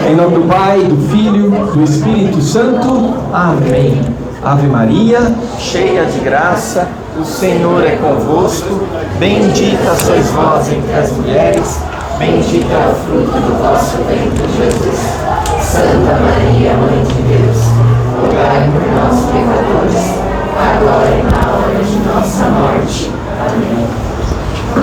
Em nome do Pai, do Filho, do Espírito Santo. Amém. Ave Maria, cheia de graça, o Senhor é convosco. Bendita sois vós entre as mulheres. Bendito é o fruto do vosso ventre, Jesus. Santa Maria, Mãe de Deus, rogai por nós, pecadores, agora e na hora de nossa morte. Amém.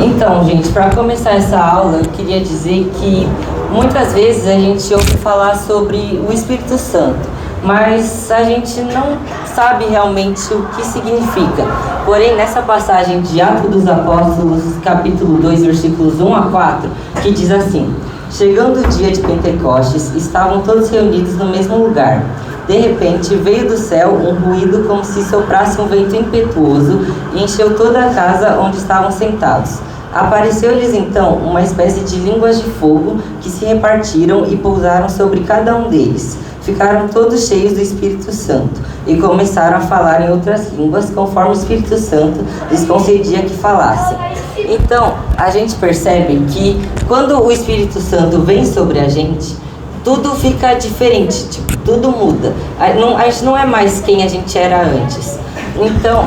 Então, gente, para começar essa aula, eu queria dizer que muitas vezes a gente ouve falar sobre o Espírito Santo, mas a gente não sabe realmente o que significa. Porém, nessa passagem de Atos dos Apóstolos, capítulo 2, versículos 1 a 4, que diz assim: chegando o dia de Pentecostes, estavam todos reunidos no mesmo lugar. De repente, veio do céu um ruído como se soprasse um vento impetuoso e encheu toda a casa onde estavam sentados. Apareceu-lhes então uma espécie de línguas de fogo que se repartiram e pousaram sobre cada um deles. Ficaram todos cheios do Espírito Santo e começaram a falar em outras línguas, conforme o Espírito Santo lhes concedia que falassem. Então, a gente percebe que quando o Espírito Santo vem sobre a gente, tudo fica diferente, tipo, tudo muda. A gente não é mais quem a gente era antes. Então,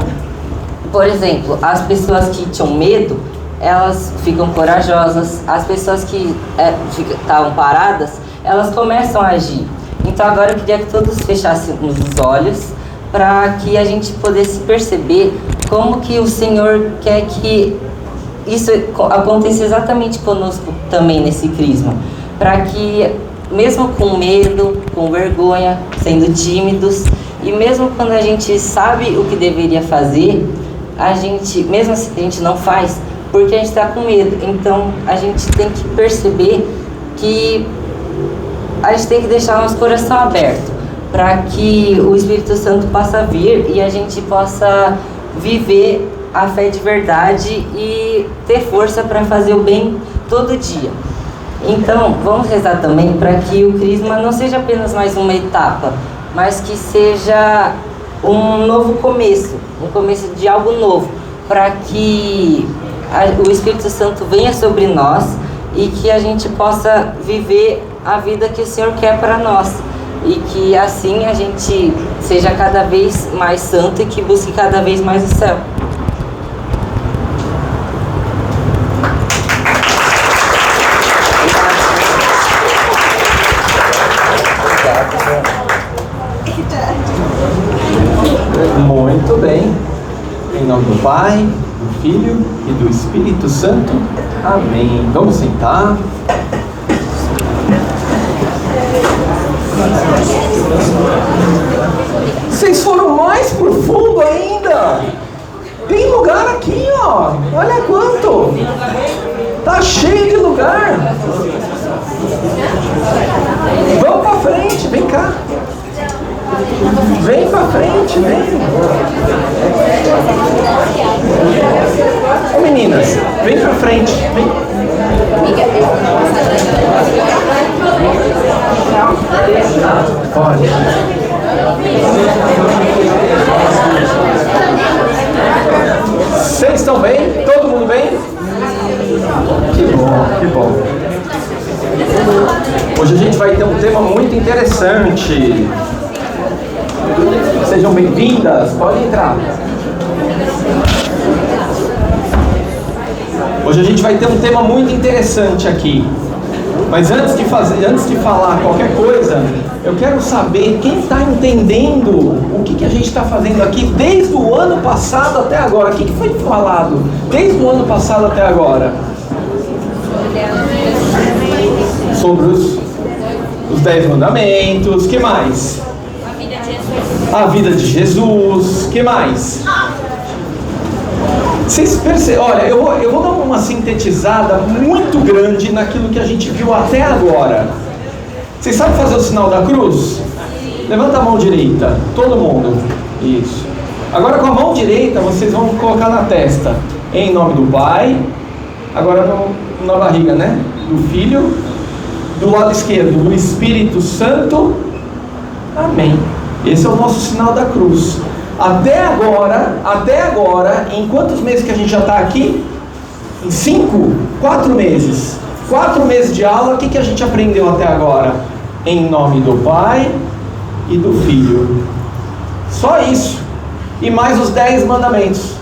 por exemplo, as pessoas que tinham medo, elas ficam corajosas. As pessoas que estavam paradas, elas começam a agir. Então agora eu queria que todos fechassem os olhos para que a gente pudesse perceber como que o Senhor quer que isso aconteça exatamente conosco também nesse crisma. Para que, mesmo com medo, com vergonha, sendo tímidos, e mesmo quando a gente sabe o que deveria fazer, mesmo assim a gente não faz, porque a gente está com medo. Então a gente tem que perceber que a gente tem que deixar nosso coração aberto para que o Espírito Santo possa vir e a gente possa viver a fé de verdade e ter força para fazer o bem todo dia. Então, vamos rezar também para que o Crisma não seja apenas mais uma etapa, mas que seja um novo começo, um começo de algo novo, para que o Espírito Santo venha sobre nós e que a gente possa viver a vida que o Senhor quer para nós, e que assim a gente seja cada vez mais santo e que busque cada vez mais o céu. Muito bem. Em nome do Pai, do Filho e do Espírito Santo. Amém. Vamos sentar. Vocês foram mais pro fundo ainda. Tem lugar aqui, ó. Olha quanto. Tá cheio de lugar. Vamos pra frente, vem cá. Vem pra frente, vem. Ô meninas, vem pra frente, vem. Pode. Vocês estão bem? Todo mundo bem? Que bom, que bom. Hoje a gente vai ter um tema muito interessante. Sejam bem-vindas, podem entrar. Hoje a gente vai ter um tema muito interessante aqui. Mas antes de falar qualquer coisa, eu quero saber quem está entendendo o que a gente está fazendo aqui desde o ano passado até agora. O que foi falado desde o ano passado até agora? Sobre os 10 mandamentos. O que mais? A vida de Jesus. O que mais? Vocês percebem? Olha, eu vou dar uma sintetizada muito grande naquilo que a gente viu até agora. Vocês sabem fazer o sinal da cruz? Levanta a mão direita, todo mundo. Isso. Agora com a mão direita vocês vão colocar na testa. Em nome do Pai. Agora na barriga, né? Do Filho. Do lado esquerdo, do Espírito Santo. Amém. Esse é o nosso sinal da cruz. Até agora, em quantos meses que a gente já está aqui? Em 4 meses. 4 meses de aula, o que a gente aprendeu até agora? Em nome do Pai e do Filho. Só isso. E mais os 10 mandamentos.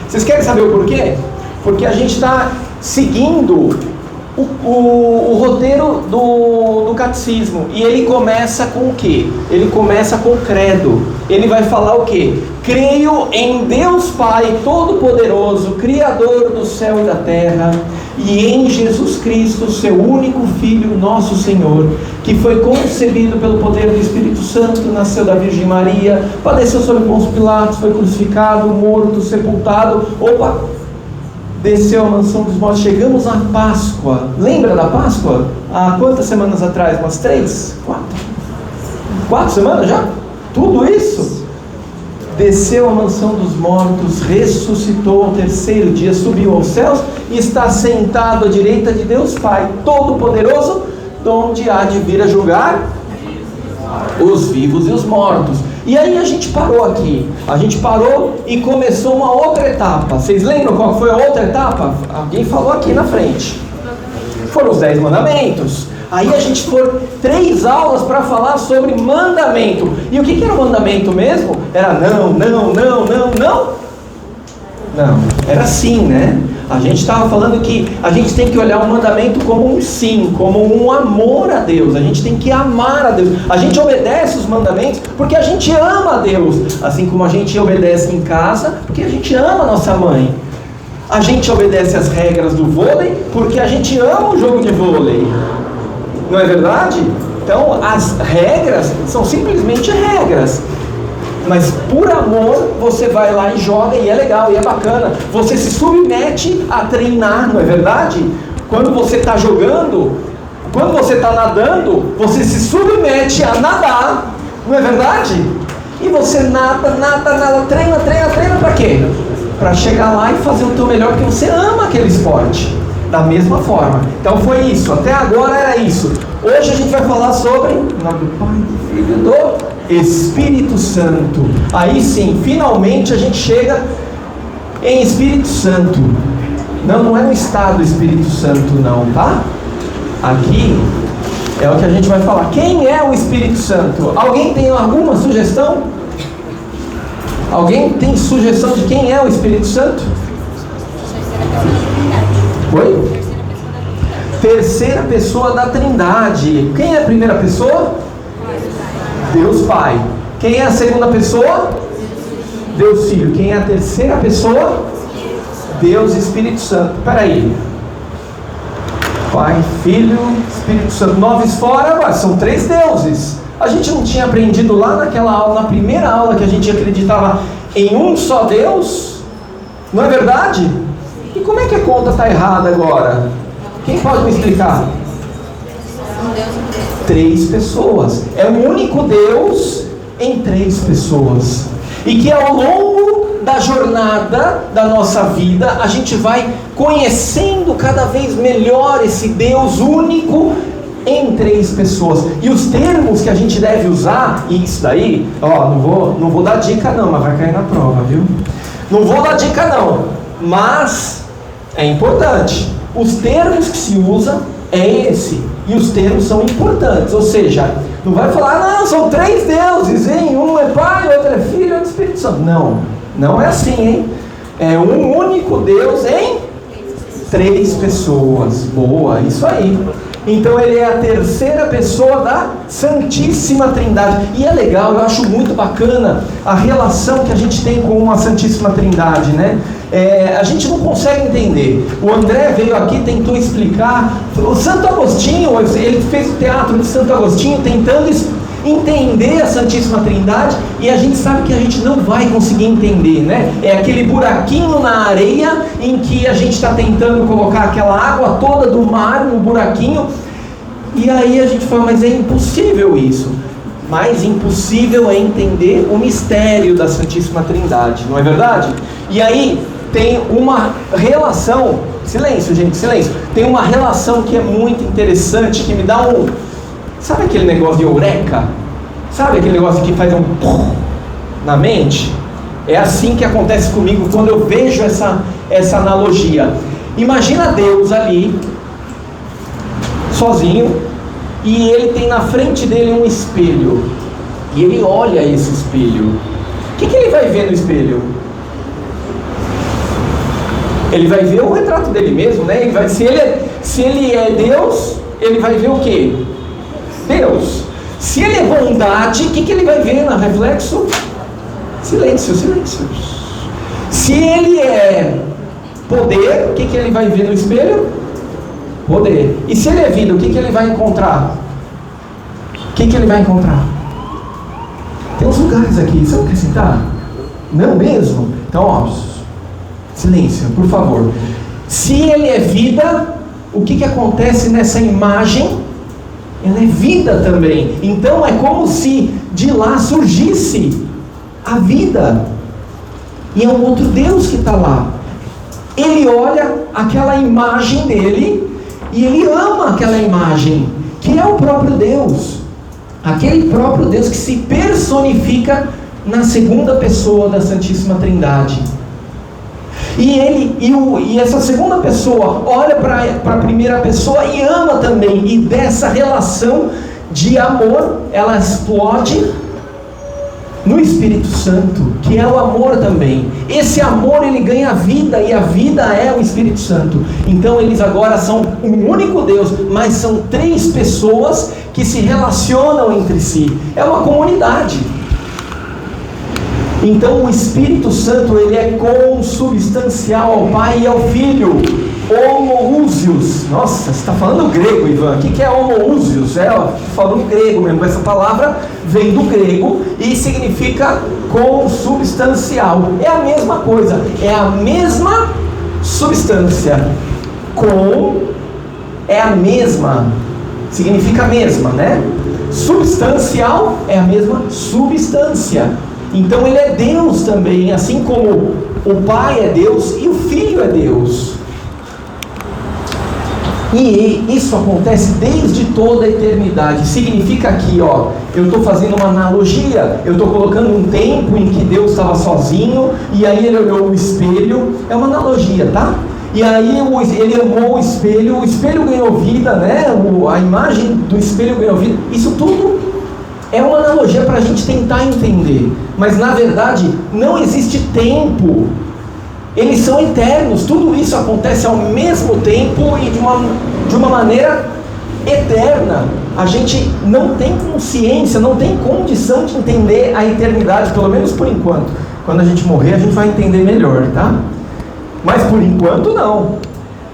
Vocês querem saber o porquê? Porque a gente está seguindo o roteiro do catecismo. E ele começa com o quê? Ele começa com o credo. Ele vai falar o quê? Creio em Deus Pai Todo-Poderoso, Criador do céu e da terra, e em Jesus Cristo, seu único Filho, nosso Senhor, que foi concebido pelo poder do Espírito Santo, nasceu da Virgem Maria, padeceu sob Pôncio Pilatos, foi crucificado, morto, sepultado, desceu à mansão dos mortos. Chegamos à Páscoa. Lembra da Páscoa? Há quantas semanas atrás? Umas 3? 4? 4 semanas já? Tudo isso? Desceu à mansão dos mortos, ressuscitou ao terceiro dia, subiu aos céus e está sentado à direita de Deus Pai Todo-Poderoso, donde há de vir a julgar os vivos e os mortos. E aí a gente parou aqui. A gente parou e começou uma outra etapa. Vocês lembram qual foi a outra etapa? Alguém falou aqui na frente. Foram os 10 mandamentos. Aí a gente foi 3 aulas para falar sobre mandamento. E o que era o mandamento mesmo? Era não. Não, era sim, né? A gente estava falando que a gente tem que olhar o mandamento como um sim, como um amor a Deus. A gente tem que amar a Deus. A gente obedece os mandamentos porque a gente ama a Deus. Assim como a gente obedece em casa porque a gente ama a nossa mãe. A gente obedece as regras do vôlei porque a gente ama o jogo de vôlei. Não é verdade? Então as regras são simplesmente regras. Mas por amor você vai lá e joga, e é legal, e é bacana. Você se submete a treinar, não é verdade? Quando você está jogando, quando você está nadando, você se submete a nadar, não é verdade? E você nada, treina para quê? Para chegar lá e fazer o teu melhor, porque você ama aquele esporte. Da mesma forma. Então foi isso, até agora era isso. Hoje a gente vai falar sobre o nome do Pai, do Filho e do Espírito Santo. Aí sim, finalmente a gente chega em Espírito Santo. Não é no estado Espírito Santo não, tá? Aqui é o que a gente vai falar. Quem é o Espírito Santo? Alguém tem alguma sugestão? Alguém tem sugestão de quem é o Espírito Santo? Oi? Terceira pessoa da Trindade. Quem é a primeira pessoa? Deus Pai. Quem é a segunda pessoa? Deus Filho. Quem é a terceira pessoa? Deus Espírito Santo. Peraí. Pai, Filho, Espírito Santo. 9 fora, mas são 3 deuses. A gente não tinha aprendido lá naquela aula, na primeira aula, que a gente acreditava em um só Deus? Não é verdade? E como é que a conta está errada agora? Quem pode me explicar? 3 pessoas. É um único Deus em 3 pessoas. E que ao longo da jornada da nossa vida, a gente vai conhecendo cada vez melhor esse Deus único em 3 pessoas. E os termos que a gente deve usar, e isso daí, não vou dar dica não, mas vai cair na prova, viu? Não vou dar dica não, mas é importante. Os termos que se usa é esse. E os termos são importantes. Ou seja, não vai falar, não, são 3 deuses, hein? Um é Pai, outro é Filho, outro é Espírito Santo. Não é assim, hein? É um único Deus em 3 pessoas. Boa, isso aí. Então ele é a terceira pessoa da Santíssima Trindade. E é legal, eu acho muito bacana a relação que a gente tem com a Santíssima Trindade, né? A gente não consegue entender. O André veio aqui, tentou explicar. O Santo Agostinho, ele fez o teatro de Santo Agostinho tentando entender a Santíssima Trindade, e a gente sabe que a gente não vai conseguir entender, né? É aquele buraquinho na areia em que a gente está tentando colocar aquela água toda do mar no buraquinho, e aí a gente fala, mas é impossível isso. Mais impossível é entender o mistério da Santíssima Trindade, não é verdade? E aí tem uma relação, silêncio gente, silêncio, tem uma relação que é muito interessante, que me dá sabe aquele negócio de eureka? Sabe aquele negócio que faz um pum na mente? É assim que acontece comigo quando eu vejo essa analogia. Imagina Deus ali, sozinho, e ele tem na frente dele um espelho, e ele olha esse espelho. O que ele vai ver no espelho? Ele vai ver o retrato dele mesmo, né? Se ele é Deus, ele vai ver o quê? Deus. Se ele é bondade, o que ele vai ver no reflexo? Silêncio, silêncio. Se ele é poder, o que ele vai ver no espelho? Poder. E se ele é vida, o que ele vai encontrar? O que ele vai encontrar? Tem uns lugares aqui, você não quer sentar? Não mesmo? Então, ó, silêncio, por favor. Se ele é vida, o que acontece nessa imagem? Ela é vida também. Então é como se de lá surgisse a vida. E é um outro Deus que está lá. Ele olha aquela imagem dele e ele ama aquela imagem, que é o próprio Deus. Aquele próprio Deus que se personifica na segunda pessoa da Santíssima Trindade. E essa segunda pessoa olha para a primeira pessoa e ama também. E dessa relação de amor, ela explode no Espírito Santo, que é o amor também. Esse amor, ele ganha vida, e a vida é o Espírito Santo. Então eles agora são um único Deus, mas são três pessoas que se relacionam entre si. É uma comunidade. Então o Espírito Santo, ele é consubstancial ao Pai e ao Filho. Homoousios. Nossa, você está falando grego, Ivan. O que é homoousios? Falando grego mesmo. Essa palavra vem do grego e significa consubstancial. É a mesma coisa. É a mesma substância. É a mesma. Significa a mesma, né? Substancial é a mesma substância. Então ele é Deus também, assim como o Pai é Deus e o Filho é Deus. E isso acontece desde toda a eternidade. Significa aqui, ó, eu estou fazendo uma analogia, eu estou colocando um tempo em que Deus estava sozinho, e aí ele olhou o espelho, é uma analogia, tá? E aí ele amou o espelho ganhou vida, né? A imagem do espelho ganhou vida. Isso tudo é uma analogia para a gente tentar entender. Mas na verdade não existe tempo. Eles são eternos. Tudo isso acontece ao mesmo tempo e de uma maneira eterna. A gente não tem consciência, não tem condição de entender a eternidade, pelo menos por enquanto. Quando a gente morrer, a gente vai entender melhor, tá? Mas por enquanto não.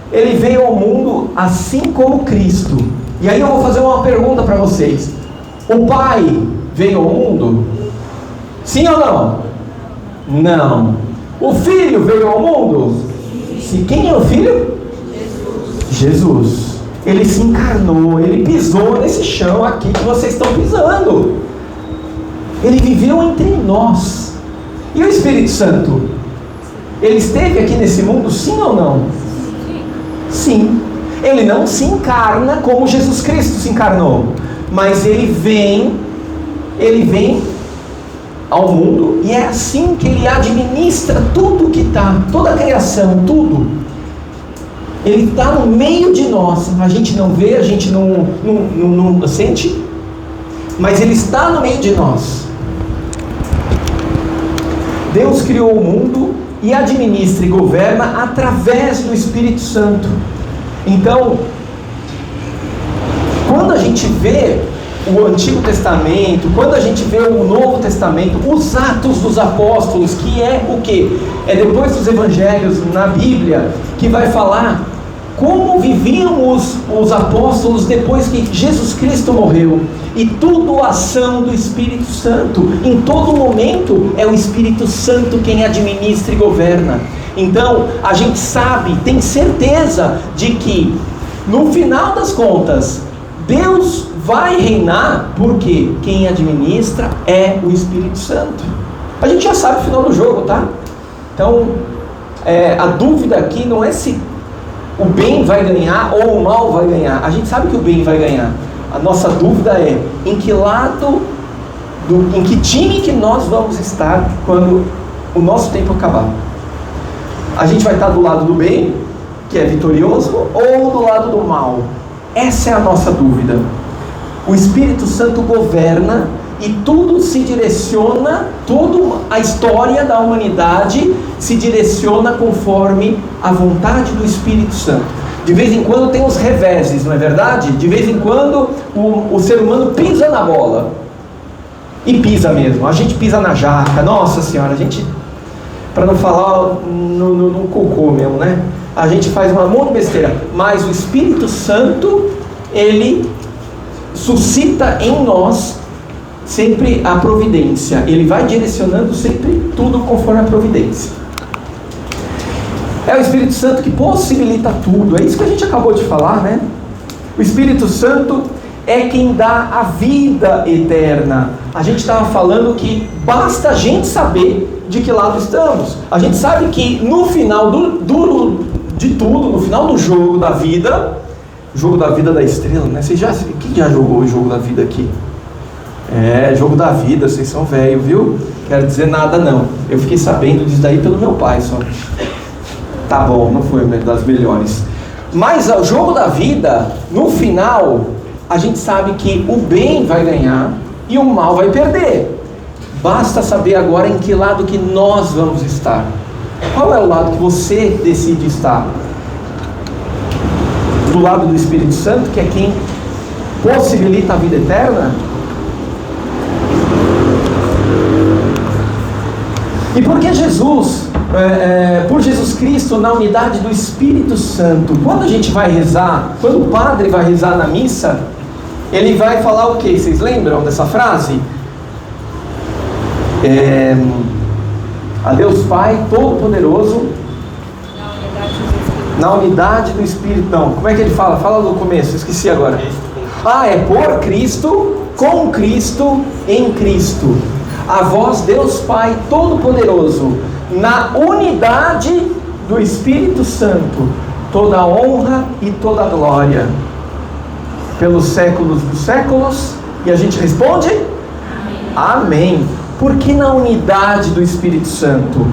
Ele veio ao mundo assim como Cristo. E aí eu vou fazer uma pergunta para vocês. O Pai veio ao mundo? Sim ou não? Não. O Filho veio ao mundo? Sim. Quem é o Filho? Jesus. Ele se encarnou, ele pisou nesse chão aqui que vocês estão pisando. Ele viveu entre nós. E o Espírito Santo? Ele esteve aqui nesse mundo, sim ou não? Sim. Ele não se encarna como Jesus Cristo se encarnou, mas ele vem ao mundo, e é assim que ele administra tudo que está, toda a criação, tudo. Ele está no meio de nós. A gente não vê, a gente não sente, mas ele está no meio de nós. Deus criou o mundo e administra e governa através do Espírito Santo. Então, quando a gente vê o Antigo Testamento, quando a gente vê o Novo Testamento, os Atos dos Apóstolos, que é o quê? É depois dos Evangelhos na Bíblia, que vai falar como viviam os apóstolos depois que Jesus Cristo morreu. E tudo ação do Espírito Santo. Em todo momento é o Espírito Santo quem administra e governa. Então a gente sabe, tem certeza de que no final das contas Deus vai reinar, porque quem administra é o Espírito Santo. A gente já sabe o final do jogo, tá? Então a dúvida aqui não é se o bem vai ganhar ou o mal vai ganhar. A gente sabe que o bem vai ganhar. A nossa dúvida é em que lado, em que time que nós vamos estar quando o nosso tempo acabar. A gente vai estar do lado do bem, que é vitorioso, ou do lado do mal? Essa é a nossa dúvida. O Espírito Santo governa e tudo se direciona, toda a história da humanidade se direciona conforme a vontade do Espírito Santo. De vez em quando tem os reveses, não é verdade? De vez em quando o ser humano pisa na bola. E pisa mesmo, a gente pisa na jaca, nossa senhora, a gente, para não falar no cocô mesmo, né? A gente faz uma monte de besteira, mas o Espírito Santo, ele suscita em nós sempre a providência, ele vai direcionando sempre tudo conforme a providência. É o Espírito Santo que possibilita tudo, é isso que a gente acabou de falar, né? O Espírito Santo é quem dá a vida eterna. A gente estava falando que basta a gente saber de que lado estamos. A gente sabe que no final de tudo, no final do jogo da vida da estrela, né? Quem já jogou o jogo da vida aqui? Jogo da vida, vocês são velhos, viu? Quero dizer nada não. Eu fiquei sabendo disso daí pelo meu pai só. Tá bom, não foi das melhores. Mas o jogo da vida, no final, a gente sabe que o bem vai ganhar e o mal vai perder. Basta saber agora em que lado que nós vamos estar. Qual é o lado que você decide estar? Do lado do Espírito Santo, que é quem possibilita a vida eterna? E por que por Jesus Cristo, na unidade do Espírito Santo, quando a gente vai rezar, quando o padre vai rezar na missa, ele vai falar o quê? Vocês lembram dessa frase? A Deus Pai Todo-Poderoso, na unidade do Espírito. Não, como é que ele fala? Fala no começo, esqueci agora. É por Cristo, com Cristo, em Cristo. A vós, Deus Pai Todo-Poderoso, na unidade do Espírito Santo, toda a honra e toda a glória, pelos séculos dos séculos. E a gente responde? Amém. Por que na unidade do Espírito Santo?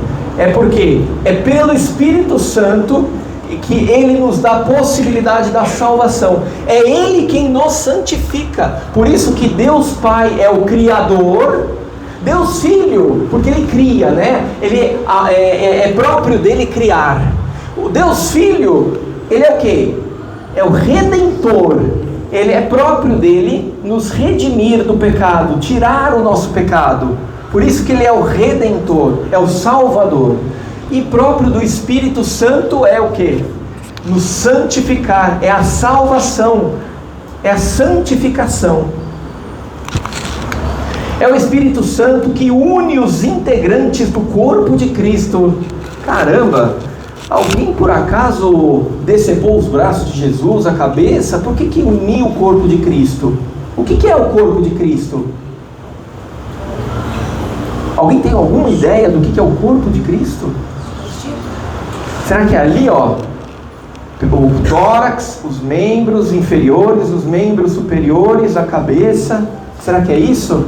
Porque é pelo Espírito Santo que Ele nos dá a possibilidade da salvação. É Ele quem nos santifica. Por isso que Deus Pai é o Criador, Deus Filho, porque Ele cria, né? Ele é próprio dele criar. O Deus Filho, Ele é o quê? É o Redentor. Ele é próprio dele nos redimir do pecado, tirar o nosso pecado. Por isso que Ele é o Redentor, é o Salvador. E próprio do Espírito Santo é o quê? Nos santificar, é a salvação, é a santificação. É o Espírito Santo que une os integrantes do corpo de Cristo. Caramba! Alguém por acaso decepou os braços de Jesus, a cabeça? Por que uniu o corpo de Cristo? O que é o corpo de Cristo? Alguém tem alguma ideia do que é o corpo de Cristo? Será que é ali, o tórax, os membros inferiores, os membros superiores, a cabeça? Será que é isso?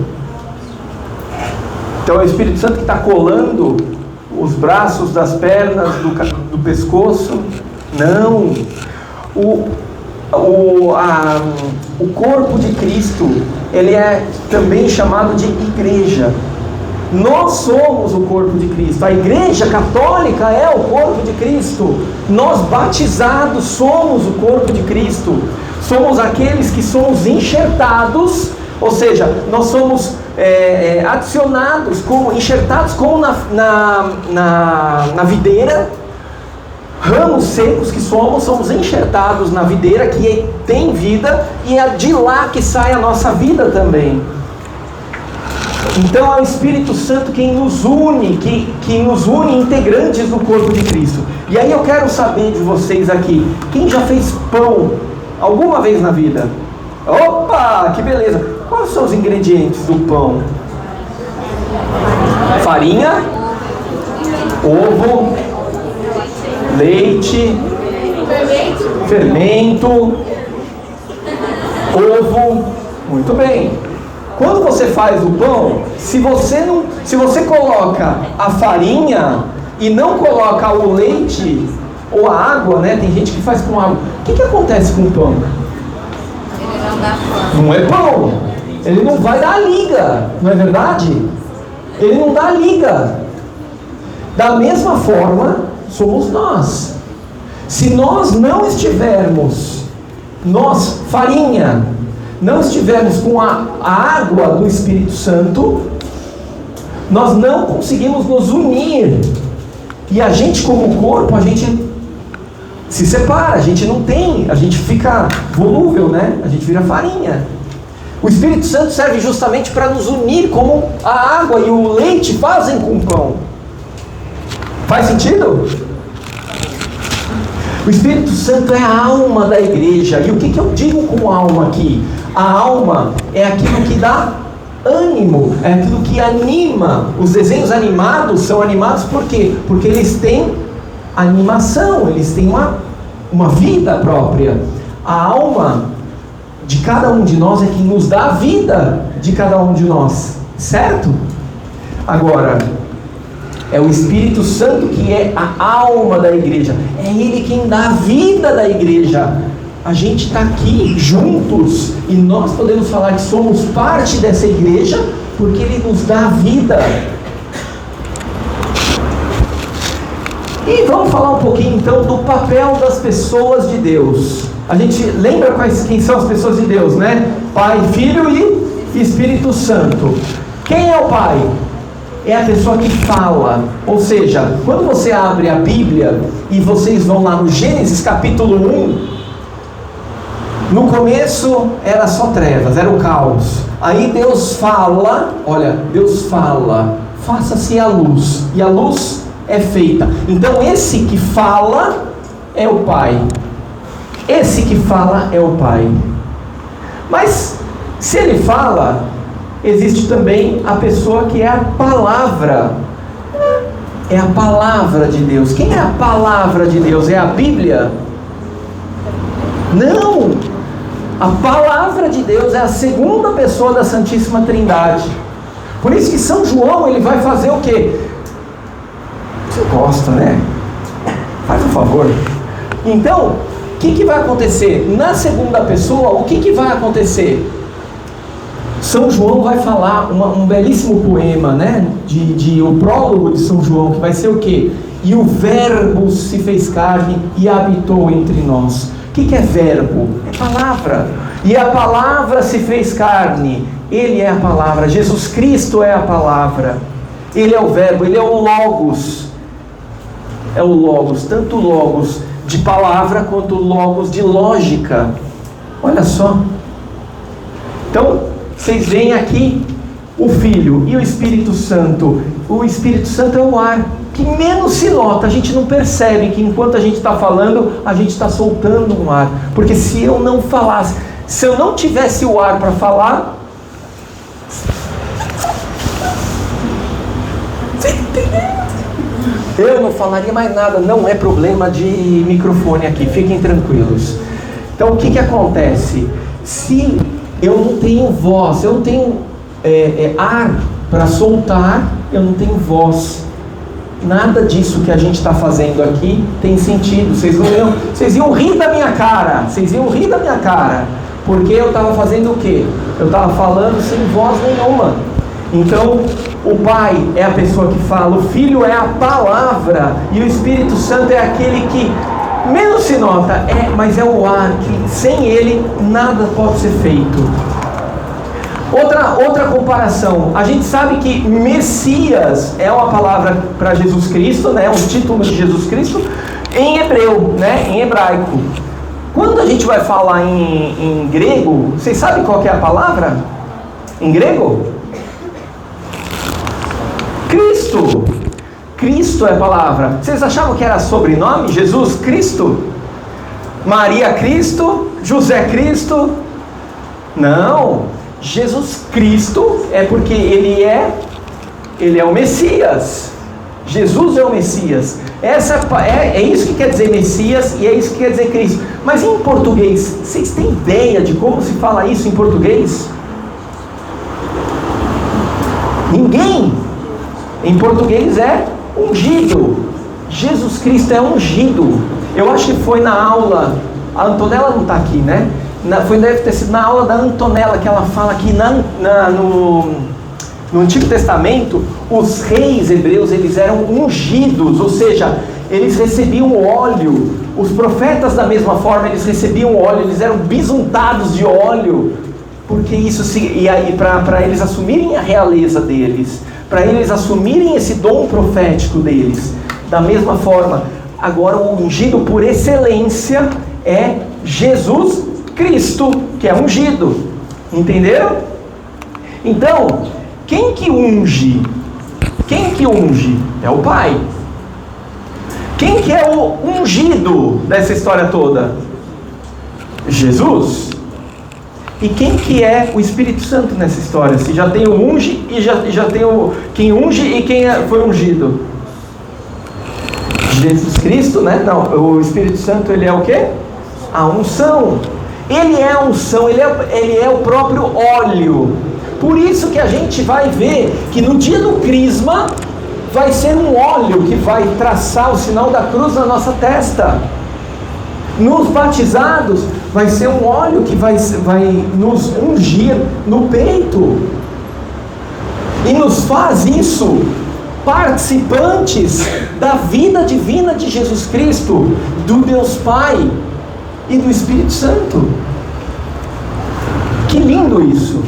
Então é o Espírito Santo que está colando os braços das pernas, do pescoço? Não. O corpo de Cristo, ele é também chamado de igreja. Nós somos o corpo de Cristo. A igreja católica é o corpo de Cristo. Nós batizados somos o corpo de Cristo. Somos aqueles que somos enxertados, ou seja, nós somos adicionados, enxertados como na videira. Ramos secos que somos enxertados na videira que tem vida, e é de lá que sai a nossa vida também. Então é o Espírito Santo quem nos une, que nos une integrantes do corpo de Cristo. E aí eu quero saber de vocês aqui, quem já fez pão alguma vez na vida? Opa, que beleza! Quais são os ingredientes do pão? Farinha, ovo, leite, fermento, ovo. Muito bem. Quando você faz o pão, se você coloca a farinha e não coloca o leite ou a água, né? Tem gente que faz com água. O que acontece com o pão? Não é bom. Ele não vai dar a liga, não é verdade? Ele não dá a liga. Da mesma forma, somos nós. Se nós não estivermos, nós, farinha, não estivermos com a água do Espírito Santo, nós não conseguimos nos unir. E a gente, como corpo, a gente se separa, a gente não tem, a gente fica volúvel, né? A gente vira farinha. O Espírito Santo serve justamente para nos unir, como a água e o leite fazem com o pão. Faz sentido? O Espírito Santo é a alma da igreja. E o que eu digo com alma aqui? A alma é aquilo que dá ânimo, é aquilo que anima. Os desenhos animados são animados por quê? Porque eles têm animação, eles têm uma vida própria. A alma de cada um de nós é quem nos dá a vida de cada um de nós, certo? Agora, é o Espírito Santo que é a alma da igreja, é Ele quem dá a vida da igreja. A gente está aqui juntos e nós podemos falar que somos parte dessa igreja porque Ele nos dá a vida. E vamos falar um pouquinho então do papel das pessoas de Deus. A gente lembra quem são as pessoas de Deus, né? Pai, Filho e Espírito Santo. Quem é o Pai? É a pessoa que fala. Ou seja, quando você abre a Bíblia e vocês vão lá no Gênesis capítulo 1, no começo era só trevas, era o caos. Aí Deus fala, olha, Deus fala, faça-se a luz, e a luz é feita. Então esse que fala é o Pai. Esse que fala é o Pai. Mas se Ele fala, existe também a pessoa que é a palavra. É a palavra de Deus. Quem é a palavra de Deus? É a Bíblia? Não! A palavra de Deus é a segunda pessoa da Santíssima Trindade. Por isso que São João, ele vai fazer o quê? Você gosta, né? Faz um favor. Então, o que vai acontecer? Na segunda pessoa, o que vai acontecer? São João vai falar um belíssimo poema, né? O prólogo de São João, que vai ser o quê? E o Verbo se fez carne e habitou entre nós. O que é verbo? É palavra. E a palavra se fez carne. Ele é a palavra. Jesus Cristo é a palavra. Ele é o verbo, ele é o logos. É o logos, tanto logos de palavra quanto logos de lógica. Olha só. Então, vocês veem aqui o Filho e o Espírito Santo. O Espírito Santo é o ar que menos se nota, a gente não percebe que enquanto a gente está falando, a gente está soltando um ar. Porque se eu não falasse, se eu não tivesse o ar para falar, você entendeu? Eu não falaria mais nada. Não é problema de microfone aqui, fiquem tranquilos. Então o que acontece? Se eu não tenho voz, eu não tenho ar para soltar, eu não tenho voz. Nada disso que a gente está fazendo aqui tem sentido. Vocês iam rir da minha cara. Vocês iam rir da minha cara. Porque eu estava fazendo o quê? Eu estava falando sem voz nenhuma. Então, o Pai é a pessoa que fala, o Filho é a palavra, e o Espírito Santo é aquele que menos se nota, mas é o ar, que sem ele nada pode ser feito. Outra comparação, a gente sabe que Messias é uma palavra para Jesus Cristo, né? Um título de Jesus Cristo em hebreu, né? Em hebraico. Quando a gente vai falar em grego, vocês sabem qual que é a palavra? Em grego? Cristo. Cristo é a palavra. Vocês achavam que era sobrenome? Jesus Cristo? Maria Cristo? José Cristo? Não. Jesus Cristo é porque Ele é o Messias. Jesus é o Messias. É isso que quer dizer Messias e é isso que quer dizer Cristo. Mas em português, vocês têm ideia de como se fala isso em português? Ninguém. Em português é ungido. Jesus Cristo é ungido. Eu acho que foi na aula A Antonella não está aqui, né? Deve ter sido na aula da Antonella que ela fala que no Antigo Testamento, os reis hebreus, eles eram ungidos, ou seja, eles recebiam óleo. Os profetas, da mesma forma, eles recebiam óleo, eles eram bisuntados de óleo, porque isso para eles assumirem a realeza deles, para eles assumirem esse dom profético deles. Da mesma forma, agora o ungido por excelência é Jesus Cristo, que é ungido. Entenderam? Então, quem que unge? Quem que unge? É o Pai. Quem que é o ungido dessa história toda? Jesus. E quem que é o Espírito Santo nessa história? Se já tem o unge e já tem o quem unge e quem foi ungido? Jesus Cristo, né? Não, o Espírito Santo, ele é o quê? A unção. Ele é a unção, ele é o próprio óleo. Por isso que a gente vai ver que no dia do crisma vai ser um óleo que vai traçar o sinal da cruz na nossa testa. Nos batizados vai ser um óleo que vai nos ungir no peito. E nos faz isso participantes da vida divina de Jesus Cristo, do Deus Pai e do Espírito Santo. Que lindo isso!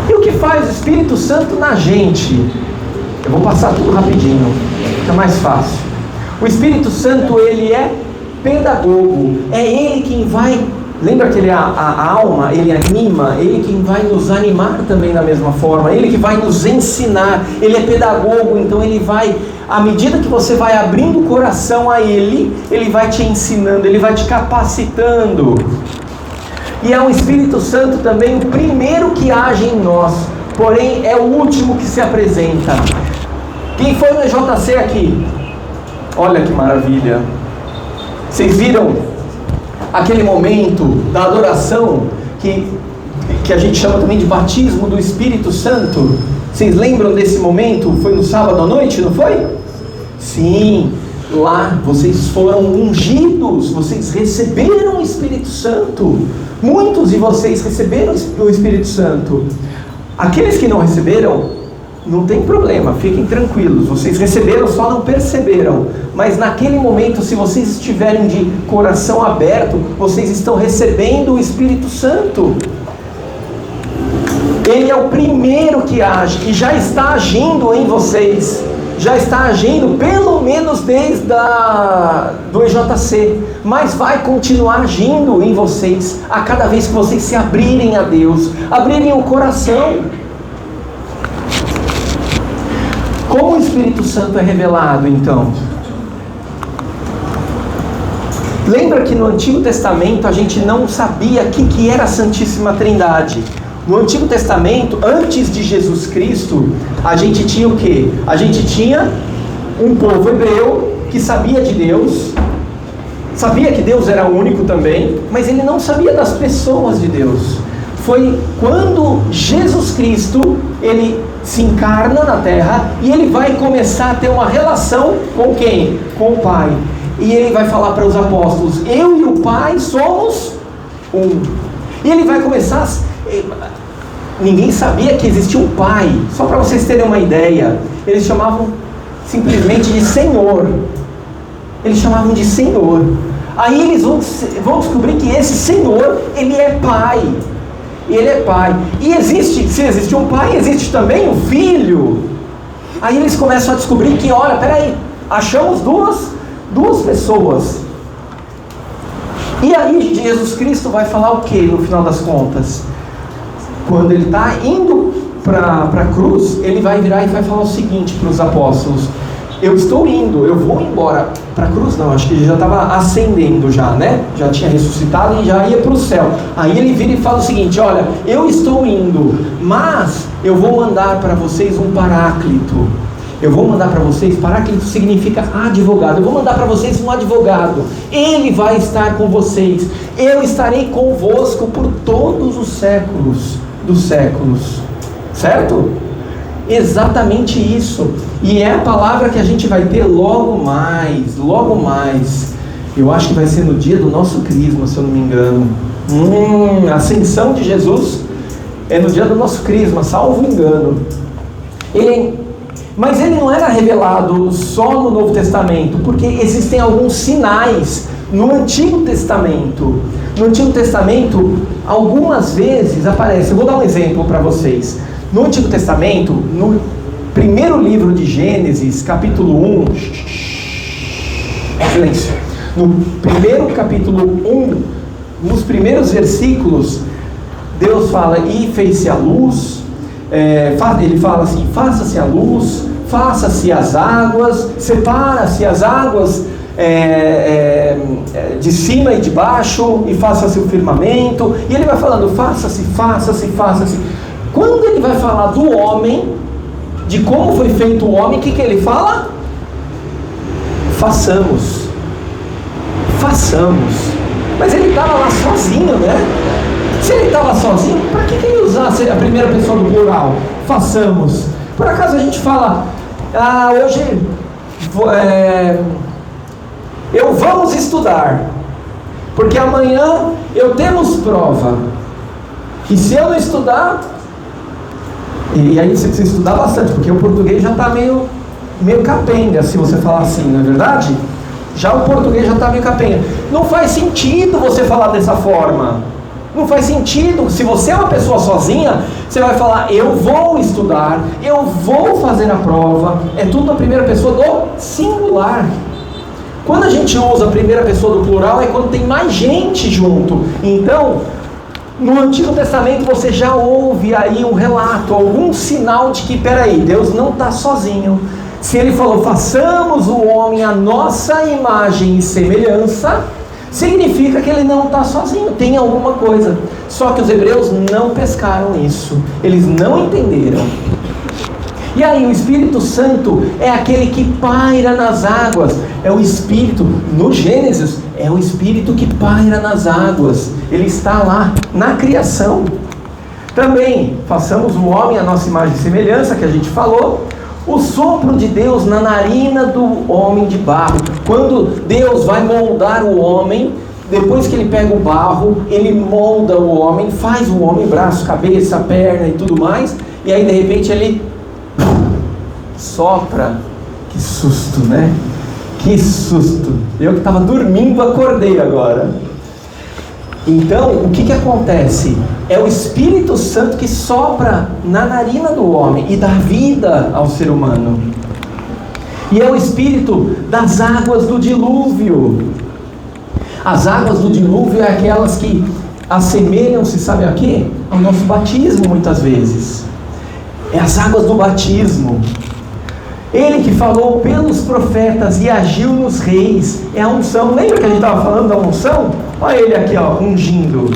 E o que faz o Espírito Santo na gente? Eu vou passar tudo rapidinho, fica mais fácil. O Espírito Santo, ele é pedagogo, é ele quem vai, lembra que ele é a alma, ele anima, ele quem vai nos animar também da mesma forma, ele que vai nos ensinar, ele é pedagogo, então ele vai, à medida que você vai abrindo o coração a ele vai te ensinando, ele vai te capacitando. E é o Espírito Santo também o primeiro que age em nós, porém é o último que se apresenta. Quem foi no EJC aqui? Olha que maravilha! Vocês viram aquele momento da adoração que a gente chama também de batismo do Espírito Santo? Vocês lembram desse momento? Foi no sábado à noite, não foi? Sim, lá vocês foram ungidos, vocês receberam o Espírito Santo. Muitos de vocês receberam o Espírito Santo. Aqueles que não receberam, não tem problema, fiquem tranquilos, vocês receberam, só não perceberam. Mas naquele momento, se vocês estiverem de coração aberto, vocês estão recebendo o Espírito Santo. Ele é o primeiro que age, e já está agindo em vocês, já está agindo pelo menos desde do EJC, mas vai continuar agindo em vocês, a cada vez que vocês se abrirem a Deus, abrirem o coração. Como o Espírito Santo é revelado, então? Lembra que no Antigo Testamento a gente não sabia o que era a Santíssima Trindade. No Antigo Testamento, antes de Jesus Cristo, a gente tinha o quê? A gente tinha um povo hebreu que sabia de Deus, sabia que Deus era único também, mas ele não sabia das pessoas de Deus. Foi quando Jesus Cristo, ele se encarna na terra e ele vai começar a ter uma relação com quem? Com o Pai. E ele vai falar para os apóstolos: eu e o Pai somos um. E ele vai começar ninguém sabia que existia um Pai. Só para vocês terem uma ideia, eles chamavam simplesmente de Senhor. Eles chamavam de Senhor. Aí eles vão descobrir que esse Senhor, ele é Pai. Ele é Pai. E se existe um Pai, existe também um Filho. Aí eles começam a descobrir que, olha, peraí, achamos duas pessoas. E aí Jesus Cristo vai falar o que no final das contas? Quando ele está indo para a cruz, ele vai virar e vai falar o seguinte para os apóstolos: eu estou indo, eu vou embora para a cruz. Não, acho que ele já estava ascendendo já, né? Já tinha ressuscitado e já ia para o céu. Aí ele vira e fala o seguinte: olha, eu estou indo, mas eu vou mandar para vocês um paráclito. Eu vou mandar para vocês, paráclito significa advogado. Eu vou mandar para vocês um advogado. Ele vai estar com vocês. Eu estarei convosco por todos os séculos dos séculos. Certo? Exatamente isso. E é a palavra que a gente vai ter logo mais. Eu acho que vai ser no dia do nosso crisma, se eu não me engano. A ascensão de Jesus é no dia do nosso crisma, salvo engano. Mas ele não era revelado só no Novo Testamento, porque existem alguns sinais no Antigo Testamento. No Antigo Testamento, algumas vezes aparece, eu vou dar um exemplo para vocês. No Antigo Testamento, no primeiro livro de Gênesis, capítulo 1, silêncio. No primeiro capítulo 1, nos primeiros versículos, Deus fala, e fez-se a luz, ele fala assim, faça-se a luz, faça-se as águas, separa-se as águas de cima e de baixo, e faça-se o firmamento, e ele vai falando, faça-se, faça-se, faça-se. Quando ele vai falar do homem, de como foi feito o homem, o que ele fala? Façamos. Mas ele estava lá sozinho, né? Se ele estava sozinho, para que ele usasse a primeira pessoa do plural? Façamos. Por acaso a gente fala, hoje eu vamos estudar, porque amanhã eu temos prova, e se eu não estudar, e aí você precisa estudar bastante, porque o português já está meio capenga, se você falar assim, não é verdade? Já o português já está meio capenga. Não faz sentido você falar dessa forma. Não faz sentido. Se você é uma pessoa sozinha, você vai falar, eu vou estudar, eu vou fazer a prova. É tudo na primeira pessoa do singular. Quando a gente usa a primeira pessoa do plural, é quando tem mais gente junto. Então, no Antigo Testamento você já ouve aí um relato, algum sinal de que, peraí, Deus não está sozinho. Se ele falou, façamos o homem à nossa imagem e semelhança, significa que ele não está sozinho, tem alguma coisa. Só que os hebreus não pescaram isso, eles não entenderam. E aí o Espírito Santo é aquele que paira nas águas, é o Espírito, no Gênesis, é o Espírito que paira nas águas, ele está lá na criação. Também, façamos o homem à nossa imagem e semelhança, que a gente falou. O sopro de Deus na narina do homem de barro. Quando Deus vai moldar o homem, depois que ele pega o barro, ele molda o homem, faz o homem, braço, cabeça, perna e tudo mais, e aí de repente ele sopra. Que susto, né? Que susto. Eu que estava dormindo, acordei agora. Então, o que acontece? É o Espírito Santo que sopra na narina do homem e dá vida ao ser humano. E é o Espírito das águas do dilúvio. As águas do dilúvio é aquelas que assemelham-se, sabe a quê? Ao nosso batismo, muitas vezes. É as águas do batismo. Ele que falou pelos profetas e agiu nos reis, é a unção. Lembra que a gente estava falando da unção? Olha ele aqui, ungindo.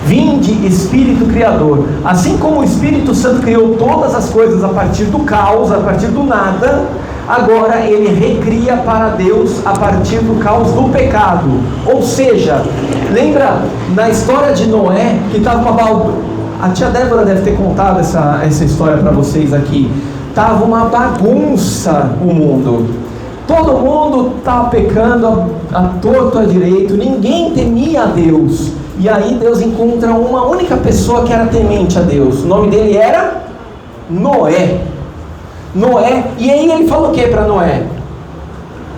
Vinde, Espírito Criador. Assim como o Espírito Santo criou todas as coisas a partir do caos, a partir do nada, agora ele recria para Deus a partir do caos do pecado. Ou seja, lembra na história de Noé, que estava uma a tia Débora deve ter contado essa história para vocês aqui. Estava uma bagunça o mundo. Todo mundo estava pecando a torto, a direito. Ninguém temia a Deus. E aí Deus encontra uma única pessoa que era temente a Deus. O nome dele era Noé. Noé. E aí ele falou o que para Noé?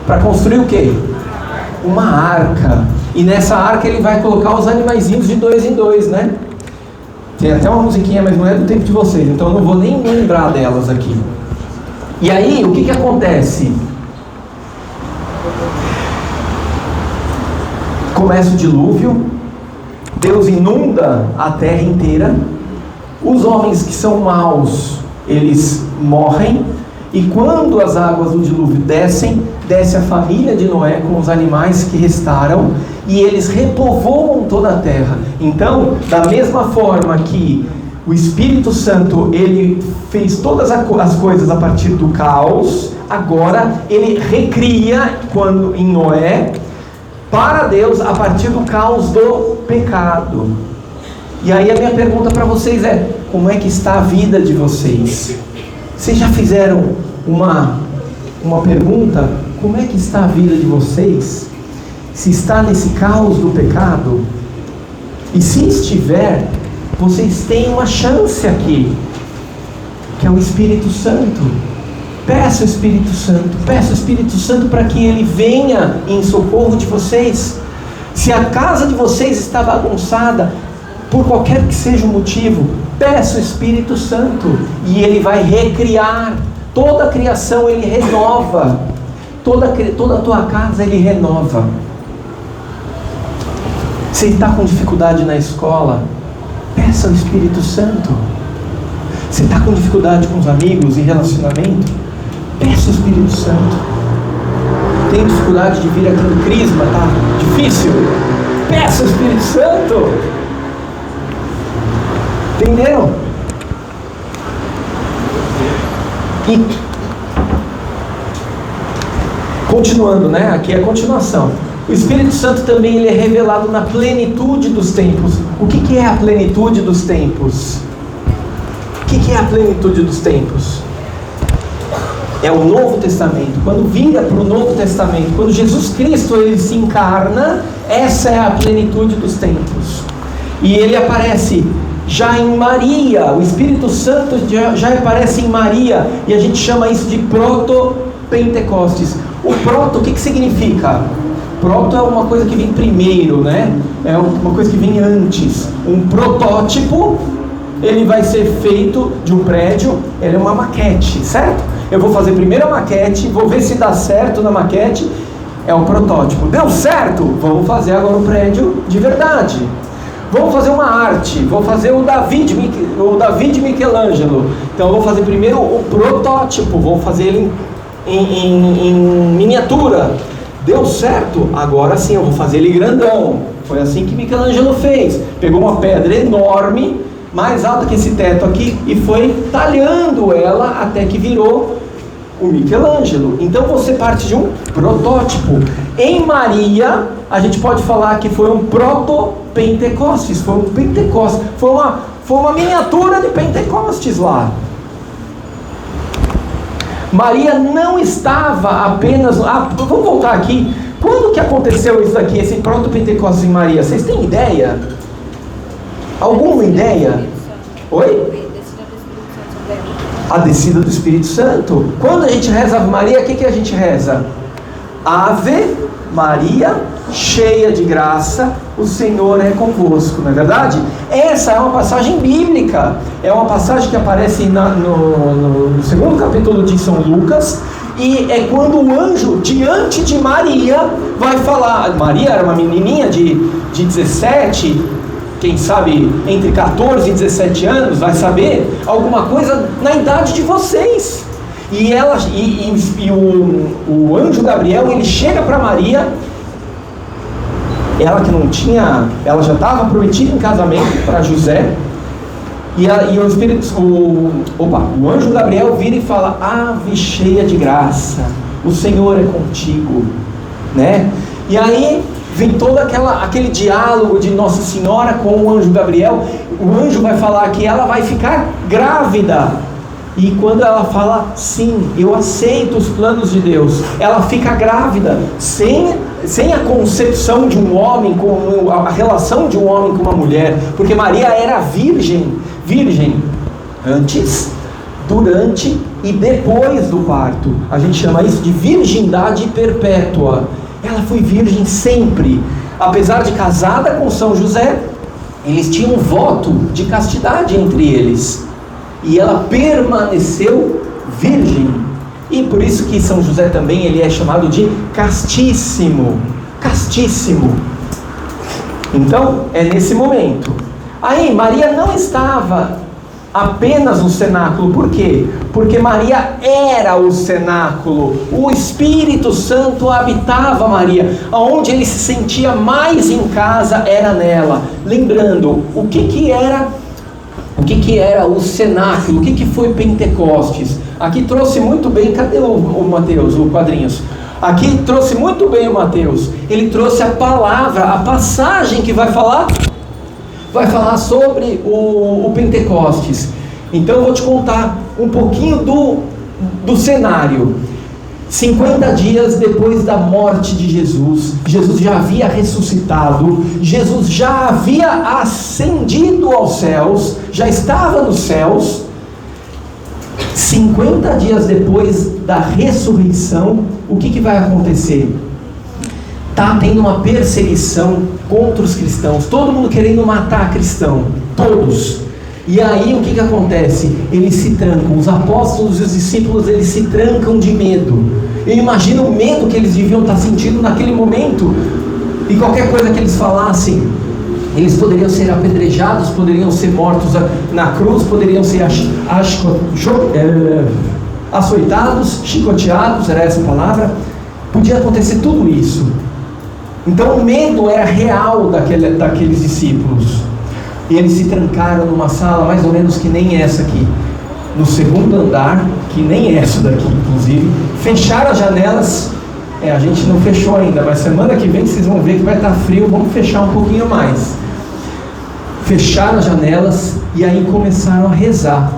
Para construir o que? Uma arca. E nessa arca ele vai colocar os animaizinhos de 2 em 2, né? Tem até uma musiquinha, mas não é do tempo de vocês, então eu não vou nem lembrar delas aqui. E aí, o que acontece? Começa o dilúvio, Deus inunda a terra inteira, os homens que são maus, eles morrem, e quando as águas do dilúvio desce a família de Noé com os animais que restaram, e eles repovoam toda a terra. Então, da mesma forma que o Espírito Santo, ele fez todas as coisas a partir do caos, agora ele recria em Noé, para Deus, a partir do caos do pecado. E aí a minha pergunta para vocês é, como é que está a vida de vocês? Vocês já fizeram uma pergunta? Como é que está a vida de vocês? se está nesse caos do pecado, e se estiver, vocês têm uma chance aqui, que é o Espírito Santo. Peça o Espírito Santo para que ele venha em socorro de vocês. Se a casa de vocês está bagunçada, por qualquer que seja o motivo, peça o Espírito Santo e ele vai recriar. Toda a criação ele renova, toda a tua casa ele renova. Você está com dificuldade na escola, peça o Espírito Santo. Você está com dificuldade com os amigos e relacionamento, peça o Espírito Santo. Tem dificuldade de vir aqui no Crisma, tá difícil? Peça o Espírito Santo. Entenderam? E continuando, né? Aqui é a continuação. O Espírito Santo também ele é revelado na plenitude dos tempos. O que é a plenitude dos tempos? O que é a plenitude dos tempos? É o Novo Testamento. Quando vira para o Novo Testamento, quando Jesus Cristo ele se encarna, essa é a plenitude dos tempos. E ele aparece já em Maria. O Espírito Santo já aparece em Maria, e a gente chama isso de proto-pentecostes. O proto, o que significa? Proto é uma coisa que vem primeiro, né? É uma coisa que vem antes. Um protótipo, ele vai ser feito de um prédio, ele é uma maquete, certo? Eu vou fazer primeiro a maquete, vou ver se dá certo na maquete, é o protótipo. Deu certo? Vamos fazer agora o prédio de verdade. Vamos fazer uma arte, vou fazer o David Michelangelo. Então eu vou fazer primeiro o protótipo, vou fazer ele em miniatura. Deu certo? Agora sim eu vou fazer ele grandão. Foi assim que Michelangelo fez. Pegou uma pedra enorme, mais alta que esse teto aqui, e foi talhando ela até que virou o Michelangelo. Então você parte de um protótipo. Em Maria, a gente pode falar que foi um proto-pentecostes, foi um Pentecostes, foi uma miniatura de Pentecostes lá. Maria não estava apenas... vamos voltar aqui. Quando que aconteceu isso aqui, esse proto-pentecostes em Maria? Vocês têm ideia? Alguma ideia? Oi? A descida do Espírito Santo. Quando a gente reza Ave Maria, o que a gente reza? Ave Maria, cheia de graça, o Senhor é convosco, não é verdade? Essa é uma passagem bíblica. É uma passagem que aparece no segundo capítulo de São Lucas. E é quando o anjo, diante de Maria, vai falar. Maria era uma menininha de 17, quem sabe entre 14 e 17 anos, vai saber alguma coisa na idade de vocês. E o anjo Gabriel, ele chega para Maria, ela que não tinha, ela já estava prometida em casamento para José, e o anjo Gabriel vira e fala: Ave cheia de graça, o Senhor é contigo, né? E aí vem todo aquele diálogo de Nossa Senhora com o anjo Gabriel. O anjo vai falar que ela vai ficar grávida. E quando ela fala, sim, eu aceito os planos de Deus, ela fica grávida, sem a concepção de um homem, com a relação de um homem com uma mulher, porque Maria era virgem antes, durante e depois do parto. A gente chama isso de virgindade perpétua. Ela foi virgem sempre. Apesar de casada com São José, eles tinham um voto de castidade entre eles. E ela permaneceu virgem. E por isso que São José também ele é chamado de castíssimo. Castíssimo. Então, é nesse momento. Aí, Maria não estava apenas no cenáculo. Por quê? Porque Maria era o cenáculo. O Espírito Santo habitava Maria. Onde ele se sentia mais em casa era nela. Lembrando, o que era o cenáculo? O que foi Pentecostes? Aqui trouxe muito bem, cadê o Mateus, o quadrinhos? Aqui trouxe muito bem o Mateus. Ele trouxe a palavra, a passagem que vai falar sobre o Pentecostes. Então eu vou te contar um pouquinho do cenário. 50 dias depois da morte de Jesus, Jesus já havia ressuscitado, Jesus já havia ascendido aos céus, já estava nos céus. 50 dias depois da ressurreição, o que vai acontecer? Está tendo uma perseguição contra os cristãos, todo mundo querendo matar cristão, todos. E aí o que acontece? Eles se trancam, os apóstolos e os discípulos, eles se trancam de medo. Eu imagino o medo que eles deviam estar sentindo naquele momento, e qualquer coisa que eles falassem, eles poderiam ser apedrejados, poderiam ser mortos na cruz, poderiam ser açoitados, chicoteados, era essa a palavra. Podia acontecer tudo isso. Então o medo era real daqueles discípulos. E eles se trancaram numa sala mais ou menos que nem essa aqui, no segundo andar, que nem essa daqui inclusive. Fecharam as janelas. A gente não fechou ainda, mas semana que vem vocês vão ver que vai estar frio, vamos fechar um pouquinho mais. Fecharam as janelas e aí começaram a rezar,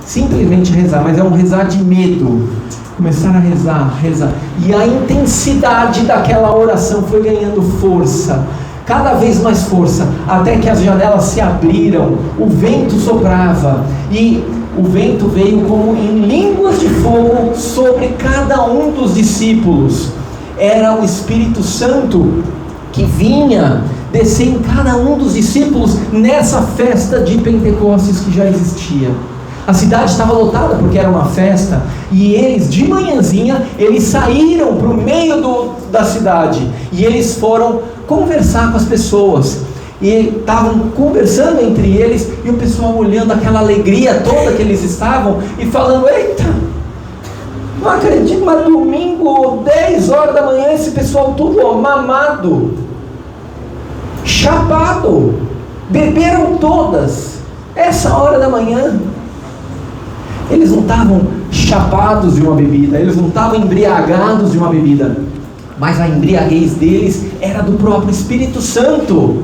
simplesmente rezar, mas é um rezar de medo. Começaram a rezar, e a intensidade daquela oração foi ganhando força, cada vez mais força, até que as janelas se abriram, o vento soprava, e o vento veio como em línguas de fogo sobre cada um dos discípulos. Era o Espírito Santo que vinha descer em cada um dos discípulos nessa festa de Pentecostes que já existia. A cidade estava lotada porque era uma festa, e eles de manhãzinha, eles saíram para o meio da cidade, e eles foram conversar com as pessoas, e estavam conversando entre eles, e o pessoal olhando aquela alegria toda que eles estavam, e falando: eita, não acredito, mas domingo, 10 horas da manhã, esse pessoal tudo mamado, chapado, beberam todas, essa hora da manhã. Eles não estavam chapados de uma bebida, eles não estavam embriagados de uma bebida, mas a embriaguez deles era do próprio Espírito Santo.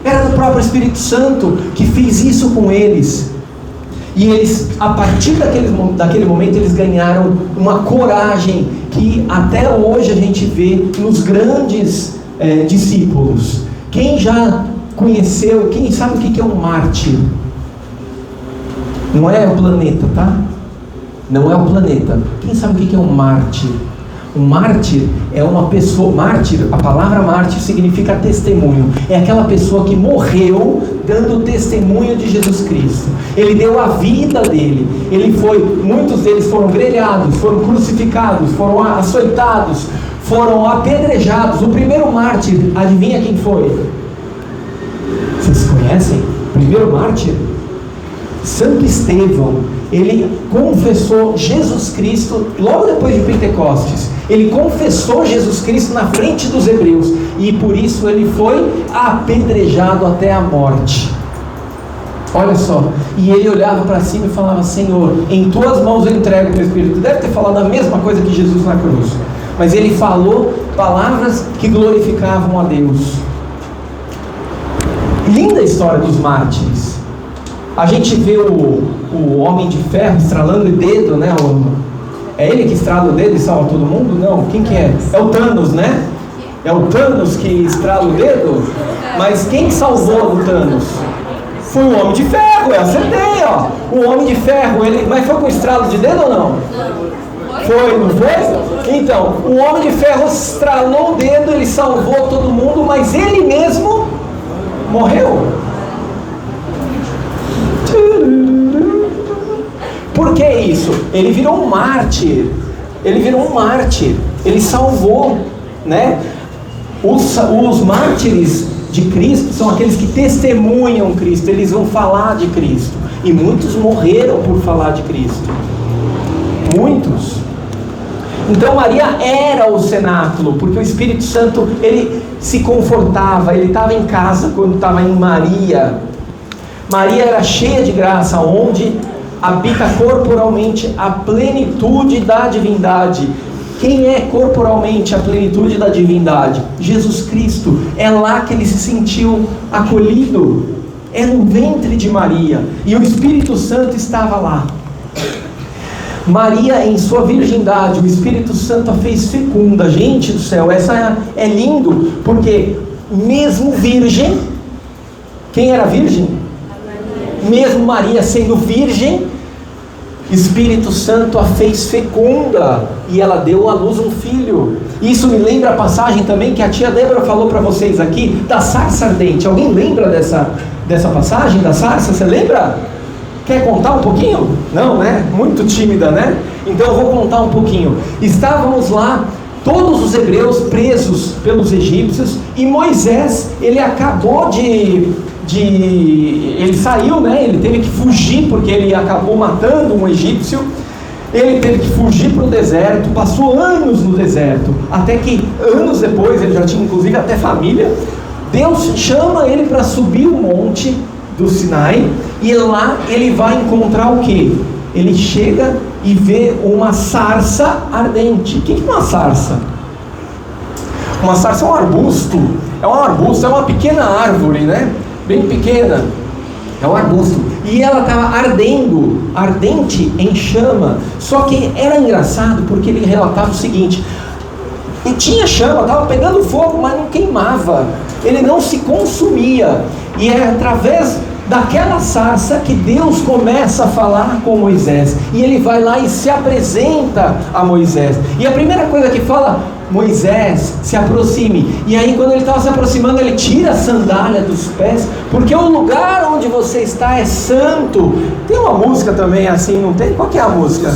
Era do próprio Espírito Santo que fez isso com eles. E eles, a partir daquele momento, eles ganharam uma coragem que até hoje a gente vê nos grandes discípulos. Quem já conheceu, quem sabe o que é um mártir? Não é o planeta, tá? Não é o planeta. Quem sabe o que é um mártir? Um mártir é uma pessoa... Mártir, a palavra mártir significa testemunho. É aquela pessoa que morreu dando testemunho de Jesus Cristo. Ele deu a vida dele. Muitos deles foram grelhados, foram crucificados, foram açoitados, foram apedrejados. O primeiro mártir, adivinha quem foi? Vocês conhecem? O primeiro mártir? Santo Estevão. Ele confessou Jesus Cristo logo depois de Pentecostes. Ele confessou Jesus Cristo na frente dos hebreus, e por isso ele foi apedrejado até a morte. Olha só, e ele olhava para cima e falava: Senhor, em tuas mãos eu entrego o meu espírito. Deve ter falado a mesma coisa que Jesus na cruz, mas ele falou palavras que glorificavam a Deus. Linda a história dos mártires. A gente vê o Homem de Ferro estralando o dedo, né? É ele que estrala o dedo e salva todo mundo? Não, quem que é? É o Thanos, né? É o Thanos que estrala o dedo? Mas quem salvou o Thanos? Foi o Homem de Ferro, eu acertei, ó. O Homem de Ferro, mas foi com estralo de dedo ou não? Foi, não foi? Então, o Homem de Ferro estralou o dedo, ele salvou todo mundo, mas ele mesmo morreu. Por que isso? Ele virou um mártir. Ele salvou, né? Os mártires de Cristo são aqueles que testemunham Cristo. Eles vão falar de Cristo. E muitos morreram por falar de Cristo. Muitos. Então Maria era o cenáculo, porque o Espírito Santo, ele se confortava. Ele estava em casa quando estava em Maria. Maria era cheia de graça, onde habita corporalmente a plenitude da divindade. Quem é corporalmente a plenitude da divindade? Jesus Cristo. É lá que ele se sentiu acolhido. É no ventre de Maria. E o Espírito Santo estava lá. Maria, em sua virgindade, o Espírito Santo a fez fecunda. Gente do céu, essa é lindo, porque mesmo virgem, quem era virgem? Mesmo Maria sendo virgem, Espírito Santo a fez fecunda, e ela deu à luz um filho. Isso me lembra a passagem também que a tia Débora falou para vocês aqui, da sarça ardente. Alguém lembra dessa passagem da sarça? Você lembra? Quer contar um pouquinho? Não, né? Muito tímida, né? Então eu vou contar um pouquinho. Estávamos lá, todos os hebreus presos pelos egípcios, e Moisés, ele acabou ele saiu, né? Ele teve que fugir, porque ele acabou matando um egípcio. Ele teve que fugir para o deserto, passou anos no deserto, até que anos depois, ele já tinha inclusive até família, Deus chama ele para subir o monte do Sinai, e lá ele vai encontrar o quê? Ele chega e vê uma sarça ardente. O que é uma sarça? Uma sarça é um arbusto, é uma pequena árvore, né? Bem pequena, é um arbusto, e ela estava ardendo, ardente, em chama. Só que era engraçado, porque ele relatava o seguinte: e tinha chama, estava pegando fogo, mas não queimava, ele não se consumia. E é através daquela sarça que Deus começa a falar com Moisés, e ele vai lá e se apresenta a Moisés, e a primeira coisa que fala: Moisés, se aproxime. E aí, quando ele estava se aproximando, ele tira a sandália dos pés, porque o lugar onde você está é santo. Tem uma música também assim, não tem? Qual que é a música?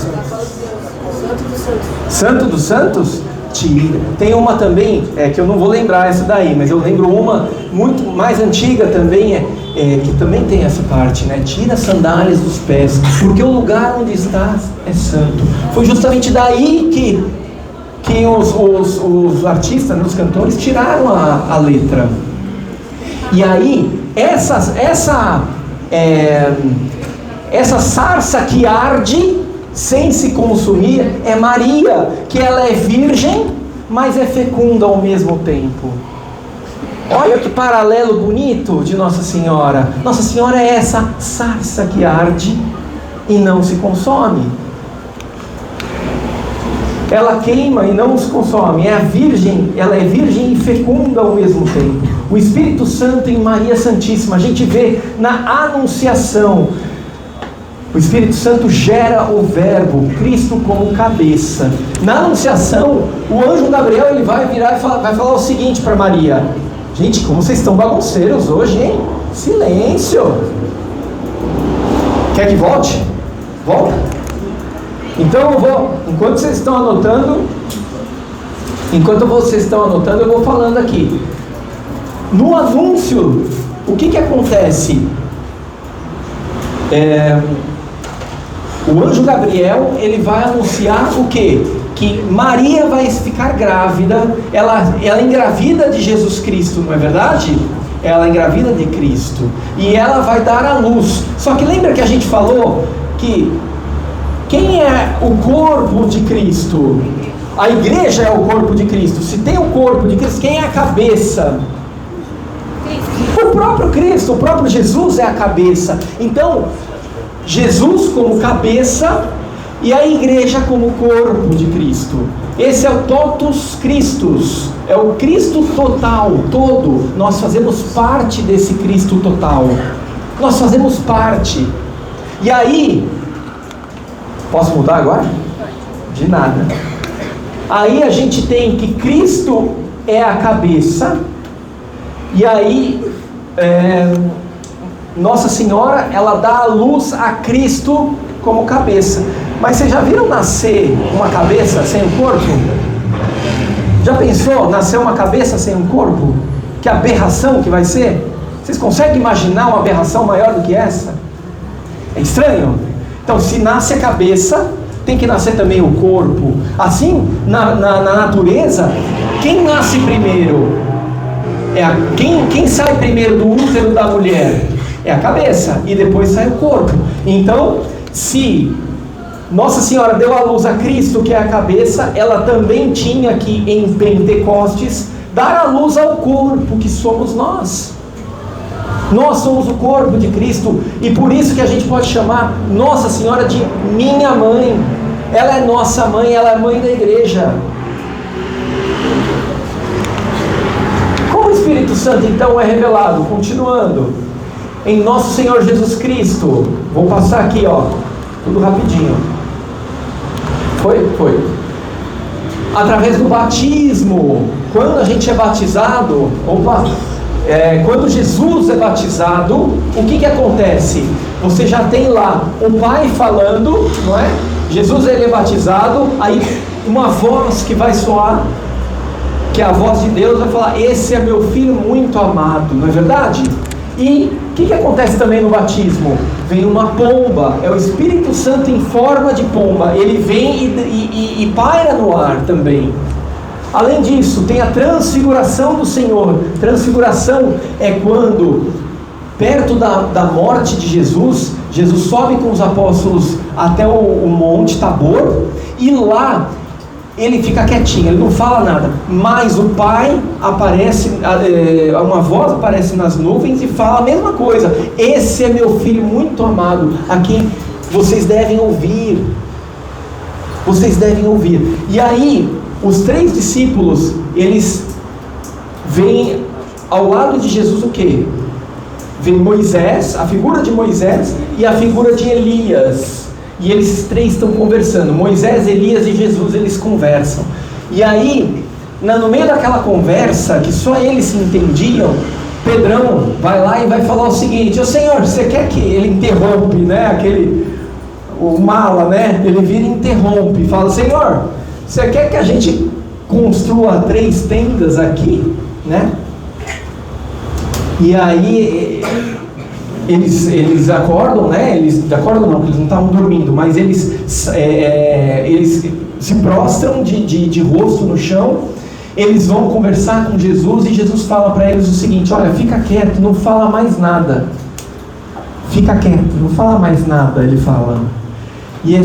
Santo dos Santos? Tira. Tem uma também, que eu não vou lembrar essa daí, mas eu lembro uma muito mais antiga também, que também tem essa parte, né? Tira as sandálias dos pés, porque o lugar onde estás é santo. Foi justamente daí que os artistas, né, os cantores, tiraram a letra. E aí, essa sarça que arde sem se consumir é Maria, que ela é virgem, mas é fecunda ao mesmo tempo. Olha que paralelo bonito de Nossa Senhora. Nossa Senhora é essa sarça que arde e não se consome. Ela queima e não se consome. Ela é virgem e fecunda ao mesmo tempo. O Espírito Santo em Maria Santíssima, a gente vê na Anunciação. O Espírito Santo gera o Verbo, Cristo como cabeça. Na Anunciação, o anjo Gabriel ele vai virar e vai falar o seguinte para Maria: gente, como vocês estão bagunceiros hoje, hein? Silêncio! Quer que volte? Volta! Então eu vou, enquanto vocês estão anotando, eu vou falando aqui. No anúncio, o que acontece? O anjo Gabriel, ele vai anunciar o quê? Que Maria vai ficar grávida, ela engravida de Jesus Cristo, não é verdade? Ela engravida de Cristo, e ela vai dar à luz. Só que lembra que a gente falou que quem é o corpo de Cristo? A igreja é o corpo de Cristo. Se tem o corpo de Cristo, quem é a cabeça? O próprio Cristo, o próprio Jesus é a cabeça. Então, Jesus como cabeça e a igreja como corpo de Cristo. Esse é o totus Christus, é o Cristo total, todo. Nós fazemos parte desse Cristo total. Nós fazemos parte. E aí, posso mudar agora? De nada. Aí a gente tem que Cristo é a cabeça, e aí Nossa Senhora, ela dá a luz a Cristo como cabeça. Mas vocês já viram nascer uma cabeça sem um corpo? Já pensou nascer uma cabeça sem um corpo? Que aberração que vai ser? Vocês conseguem imaginar uma aberração maior do que essa? É estranho? Então, se nasce a cabeça, tem que nascer também o corpo. Assim, na natureza, quem nasce primeiro? Quem sai primeiro do útero da mulher? É a cabeça, e depois sai o corpo. Então, se Nossa Senhora deu à luz a Cristo, que é a cabeça, ela também tinha que, em Pentecostes, dar à luz ao corpo, que somos nós. Nós somos o corpo de Cristo, e por isso que a gente pode chamar Nossa Senhora de minha mãe. ela é nossa mãe, ela é mãe da igreja. Como o Espírito Santo então é revelado? Continuando, em nosso Senhor Jesus Cristo. Vou passar aqui, ó, tudo rapidinho. Foi. Através do batismo. Quando a gente é batizado, quando Jesus é batizado, o que acontece? Você já tem lá o Pai falando, não é? Jesus ele é batizado, aí uma voz que vai soar, que é a voz de Deus, vai falar: esse é meu filho muito amado, não é verdade? E o que acontece também no batismo? Vem uma pomba, é o Espírito Santo em forma de pomba, ele vem e paira no ar também. Além disso, tem a transfiguração do Senhor. Transfiguração é quando, perto da morte de Jesus, Jesus sobe com os apóstolos até o monte Tabor, e lá ele fica quietinho, ele não fala nada, mas o Pai aparece, uma voz aparece nas nuvens e fala a mesma coisa: esse é meu filho muito amado, a quem vocês devem ouvir. Vocês devem ouvir. E aí, os 3 discípulos, eles veem ao lado de Jesus o quê? Vem Moisés, a figura de Moisés e a figura de Elias. E eles 3 estão conversando. Moisés, Elias e Jesus, eles conversam. E aí, no meio daquela conversa, que só eles se entendiam, Pedrão vai lá e vai falar o seguinte: ô Senhor, você quer que... Ele interrompe, né? O mala, né? Ele vira e interrompe. Fala: Senhor, você quer que a gente construa 3 tendas aqui, né? E aí eles acordam, né? Eles acordam não, porque eles não estavam dormindo, mas eles se prostram de rosto no chão. Eles vão conversar com Jesus e Jesus fala para eles o seguinte: olha, fica quieto, não fala mais nada. Fica quieto, não fala mais nada, ele fala. E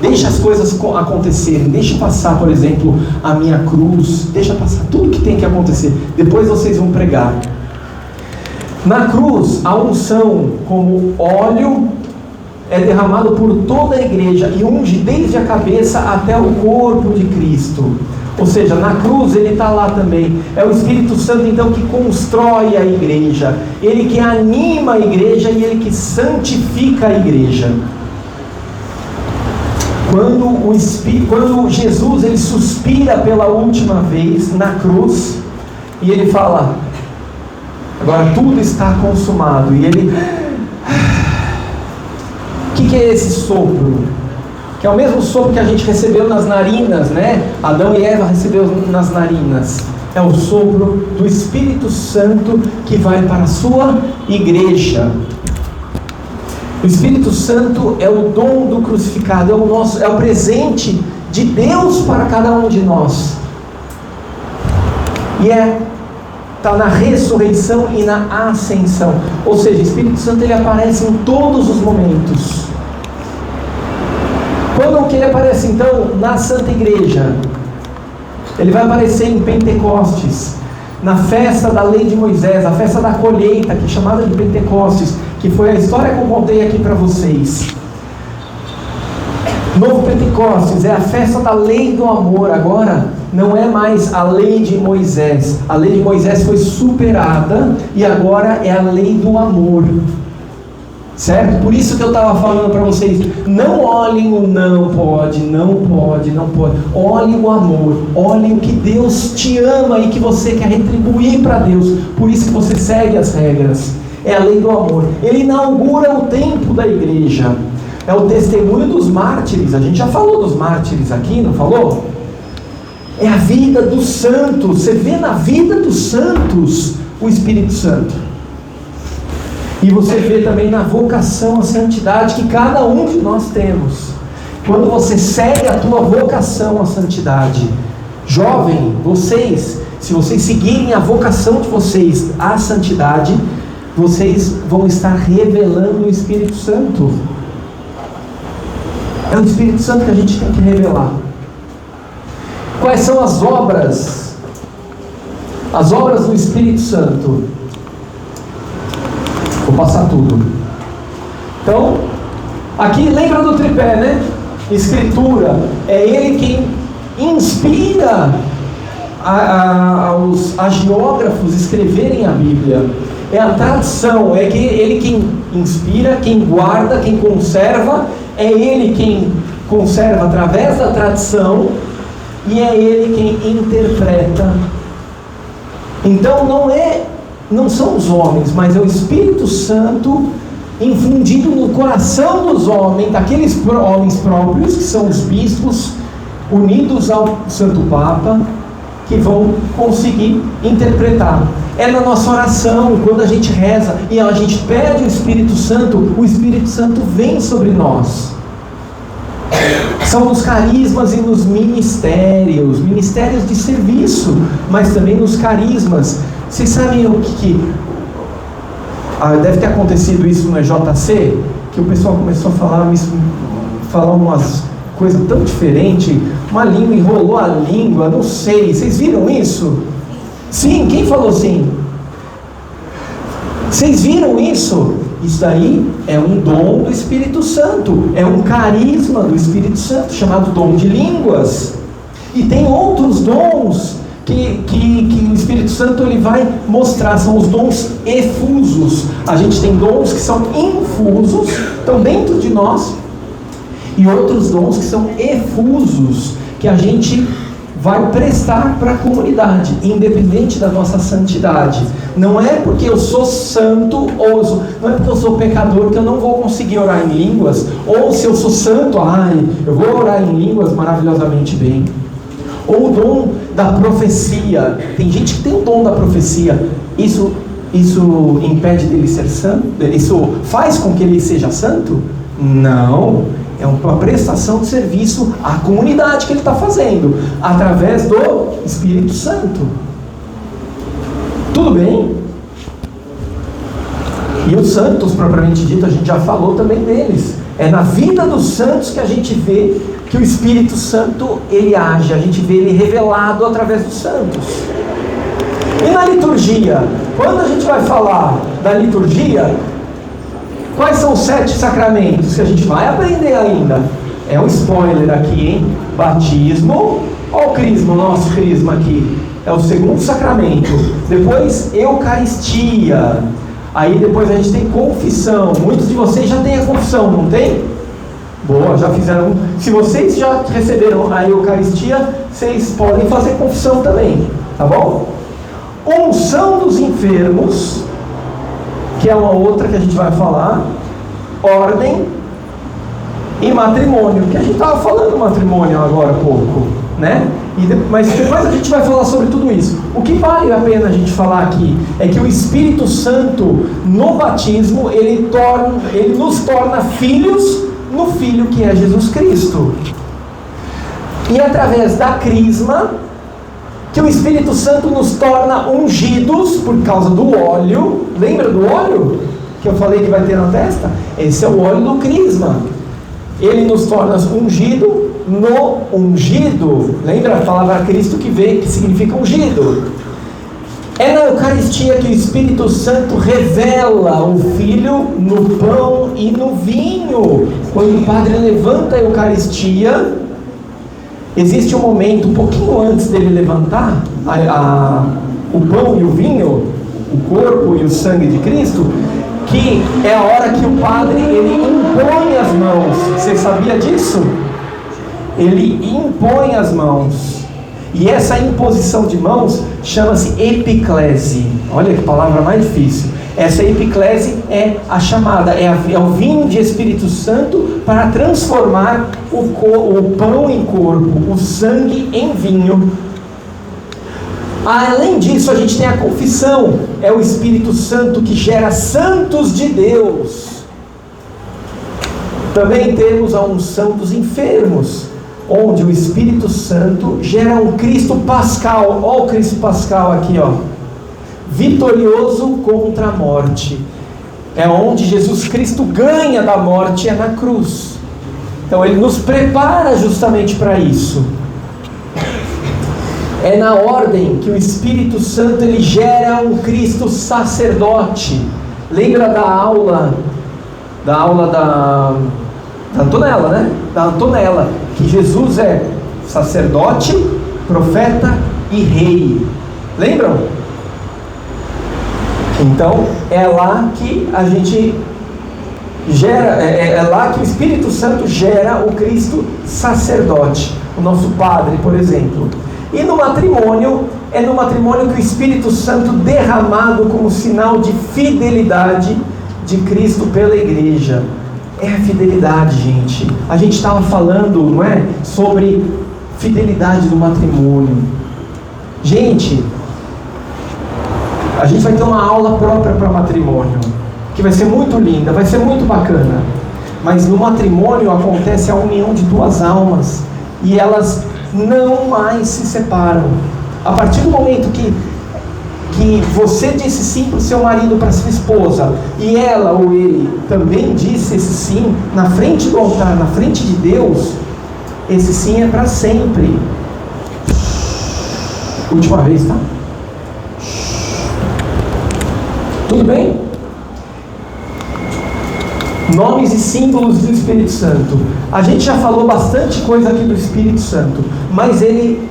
deixa as coisas acontecerem, deixa passar, por exemplo, a minha cruz, deixa passar tudo que tem que acontecer, depois vocês vão pregar. Na cruz, a unção como óleo é derramado por toda a igreja e unge desde a cabeça até o corpo de Cristo. Ou seja, na cruz ele está lá também. É o Espírito Santo então que constrói a igreja, ele que anima a igreja e ele que santifica a igreja. Quando Jesus ele suspira pela última vez na cruz e ele fala: agora tudo está consumado, e ele... O que é esse sopro? Que é o mesmo sopro que a gente recebeu nas narinas, né? Adão e Eva receberam nas narinas. É o sopro do Espírito Santo que vai para a sua igreja. O Espírito Santo é o dom do crucificado, é o presente de Deus para cada um de nós. E está na ressurreição e na ascensão. Ou seja, o Espírito Santo ele aparece em todos os momentos. Quando que ele aparece então na Santa Igreja? Ele vai aparecer em Pentecostes, na festa da lei de Moisés, a festa da colheita, que é chamada de Pentecostes, que foi a história que eu contei aqui para vocês. Novo Pentecostes é a festa da lei do amor. Agora não é mais a lei de Moisés. A lei de Moisés foi superada e agora é a lei do amor. Certo? Por isso que eu estava falando para vocês: não olhem o não pode, não pode, não pode. Olhem o amor, olhem o que Deus te ama e que você quer retribuir para Deus. Por isso que você segue as regras. É a lei do amor. Ele inaugura o tempo da igreja. É o testemunho dos mártires. A gente já falou dos mártires aqui, não falou? É a vida dos santos. Você vê na vida dos santos o Espírito Santo. E você vê também na vocação à santidade que cada um de nós temos. Quando você segue a tua vocação à santidade, jovem, vocês, se vocês seguirem a vocação de vocês à santidade, vocês vão estar revelando o Espírito Santo. É o Espírito Santo que a gente tem que revelar. Quais são as obras? As obras do Espírito Santo. Vou passar tudo. Então, Aqui, lembra do tripé, né? Escritura. É ele quem inspira aos agiógrafos escreverem a Bíblia. É a tradição, é que ele quem inspira, quem guarda, quem conserva. É ele quem conserva através da tradição. E é ele quem interpreta. Então não são os homens, mas é o Espírito Santo infundido no coração dos homens, daqueles homens próprios, que são os bispos, unidos ao Santo Papa, que vão conseguir interpretar. É na nossa oração, quando a gente reza e a gente pede o Espírito Santo vem sobre nós. São nos carismas e nos ministérios de serviço, mas também nos carismas. Vocês sabem o que deve ter acontecido isso no EJC, que o pessoal começou a falar umas coisas tão diferentes, uma língua, enrolou a língua, não sei, vocês viram isso? Sim, quem falou sim? Vocês viram isso? Isso daí é um dom do Espírito Santo, é um carisma do Espírito Santo, chamado dom de línguas. E tem outros dons que o Espírito Santo ele vai mostrar, são os dons efusos. A gente tem dons que são infusos, estão dentro de nós, e outros dons que são efusos, que a gente vai prestar para a comunidade, independente da nossa santidade. Não é porque eu sou santo, não é porque eu sou pecador que eu não vou conseguir orar em línguas, ou se eu sou santo, eu vou orar em línguas maravilhosamente bem. Ou o dom da profecia. Tem gente que tem o dom da profecia. Isso impede dele ser santo? Isso faz com que ele seja santo? Não. É uma prestação de serviço à comunidade que ele está fazendo, através do Espírito Santo. Tudo bem? E os santos, propriamente dito, a gente já falou também deles. É na vida dos santos que a gente vê que o Espírito Santo ele age, a gente vê ele revelado através dos santos. E na liturgia, quando a gente vai falar da liturgia, quais são os 7 sacramentos que a gente vai aprender ainda? É um spoiler aqui, hein? Batismo, olha o crisma, o nosso crisma aqui, é o segundo sacramento. Depois, Eucaristia. Aí depois a gente tem confissão. Muitos de vocês já têm a confissão, não tem? Boa, já fizeram. Se vocês já receberam a Eucaristia, vocês podem fazer confissão também, tá bom? Unção dos enfermos, que é uma outra que a gente vai falar. Ordem e matrimônio, que a gente estava falando matrimônio agora há pouco, né? Mas depois a gente vai falar sobre tudo isso. O que vale a pena a gente falar aqui é que o Espírito Santo no batismo ele nos torna filhos no Filho que é Jesus Cristo. E através da crisma que o Espírito Santo nos torna ungidos por causa do óleo. Lembra do óleo que eu falei que vai ter na testa? Esse é o óleo do crisma. Ele nos torna ungido no ungido. Lembra a palavra Cristo que significa ungido? É na Eucaristia que o Espírito Santo revela o Filho no pão e no vinho. Quando o Padre levanta a Eucaristia, existe um momento, um pouquinho antes dele levantar o pão e o vinho, o corpo e o sangue de Cristo, que é a hora que o Padre ele impõe as mãos. Você sabia disso? Ele impõe as mãos. E essa imposição de mãos chama-se epiclese. Olha que palavra mais difícil. Essa epiclese é a chamada, é o vinho de Espírito Santo para transformar o pão em corpo, o sangue em vinho. Além disso, a gente tem a confissão. É o Espírito Santo que gera santos de Deus. Também temos a unção dos enfermos, onde o Espírito Santo gera um Cristo pascal. Olha o Cristo pascal aqui, ó. Vitorioso contra a morte. É onde Jesus Cristo ganha da morte, é na cruz. Então ele nos prepara justamente para isso. É na ordem que o Espírito Santo ele gera um Cristo sacerdote. Lembra da aula Da Antonella, né? Da Antonella, que Jesus é sacerdote, profeta e rei. Lembram? Então, é lá que a gente gera, é lá que o Espírito Santo gera o Cristo sacerdote, o nosso Padre, por exemplo. E no matrimônio, é no matrimônio que o Espírito Santo derramado como sinal de fidelidade de Cristo pela igreja. É a fidelidade, gente. A gente estava falando, não é? Sobre fidelidade no matrimônio. Gente, a gente vai ter uma aula própria para matrimônio, que vai ser muito linda, vai ser muito bacana. Mas no matrimônio acontece a união de duas almas, e elas não mais se separam. A partir do momento que você disse sim para o seu marido, para sua esposa, e ela ou ele também disse esse sim na frente do altar, na frente de Deus, esse sim é para sempre. Última vez, tá? Tudo bem? Nomes e símbolos do Espírito Santo. A gente já falou bastante coisa aqui do Espírito Santo, mas ele,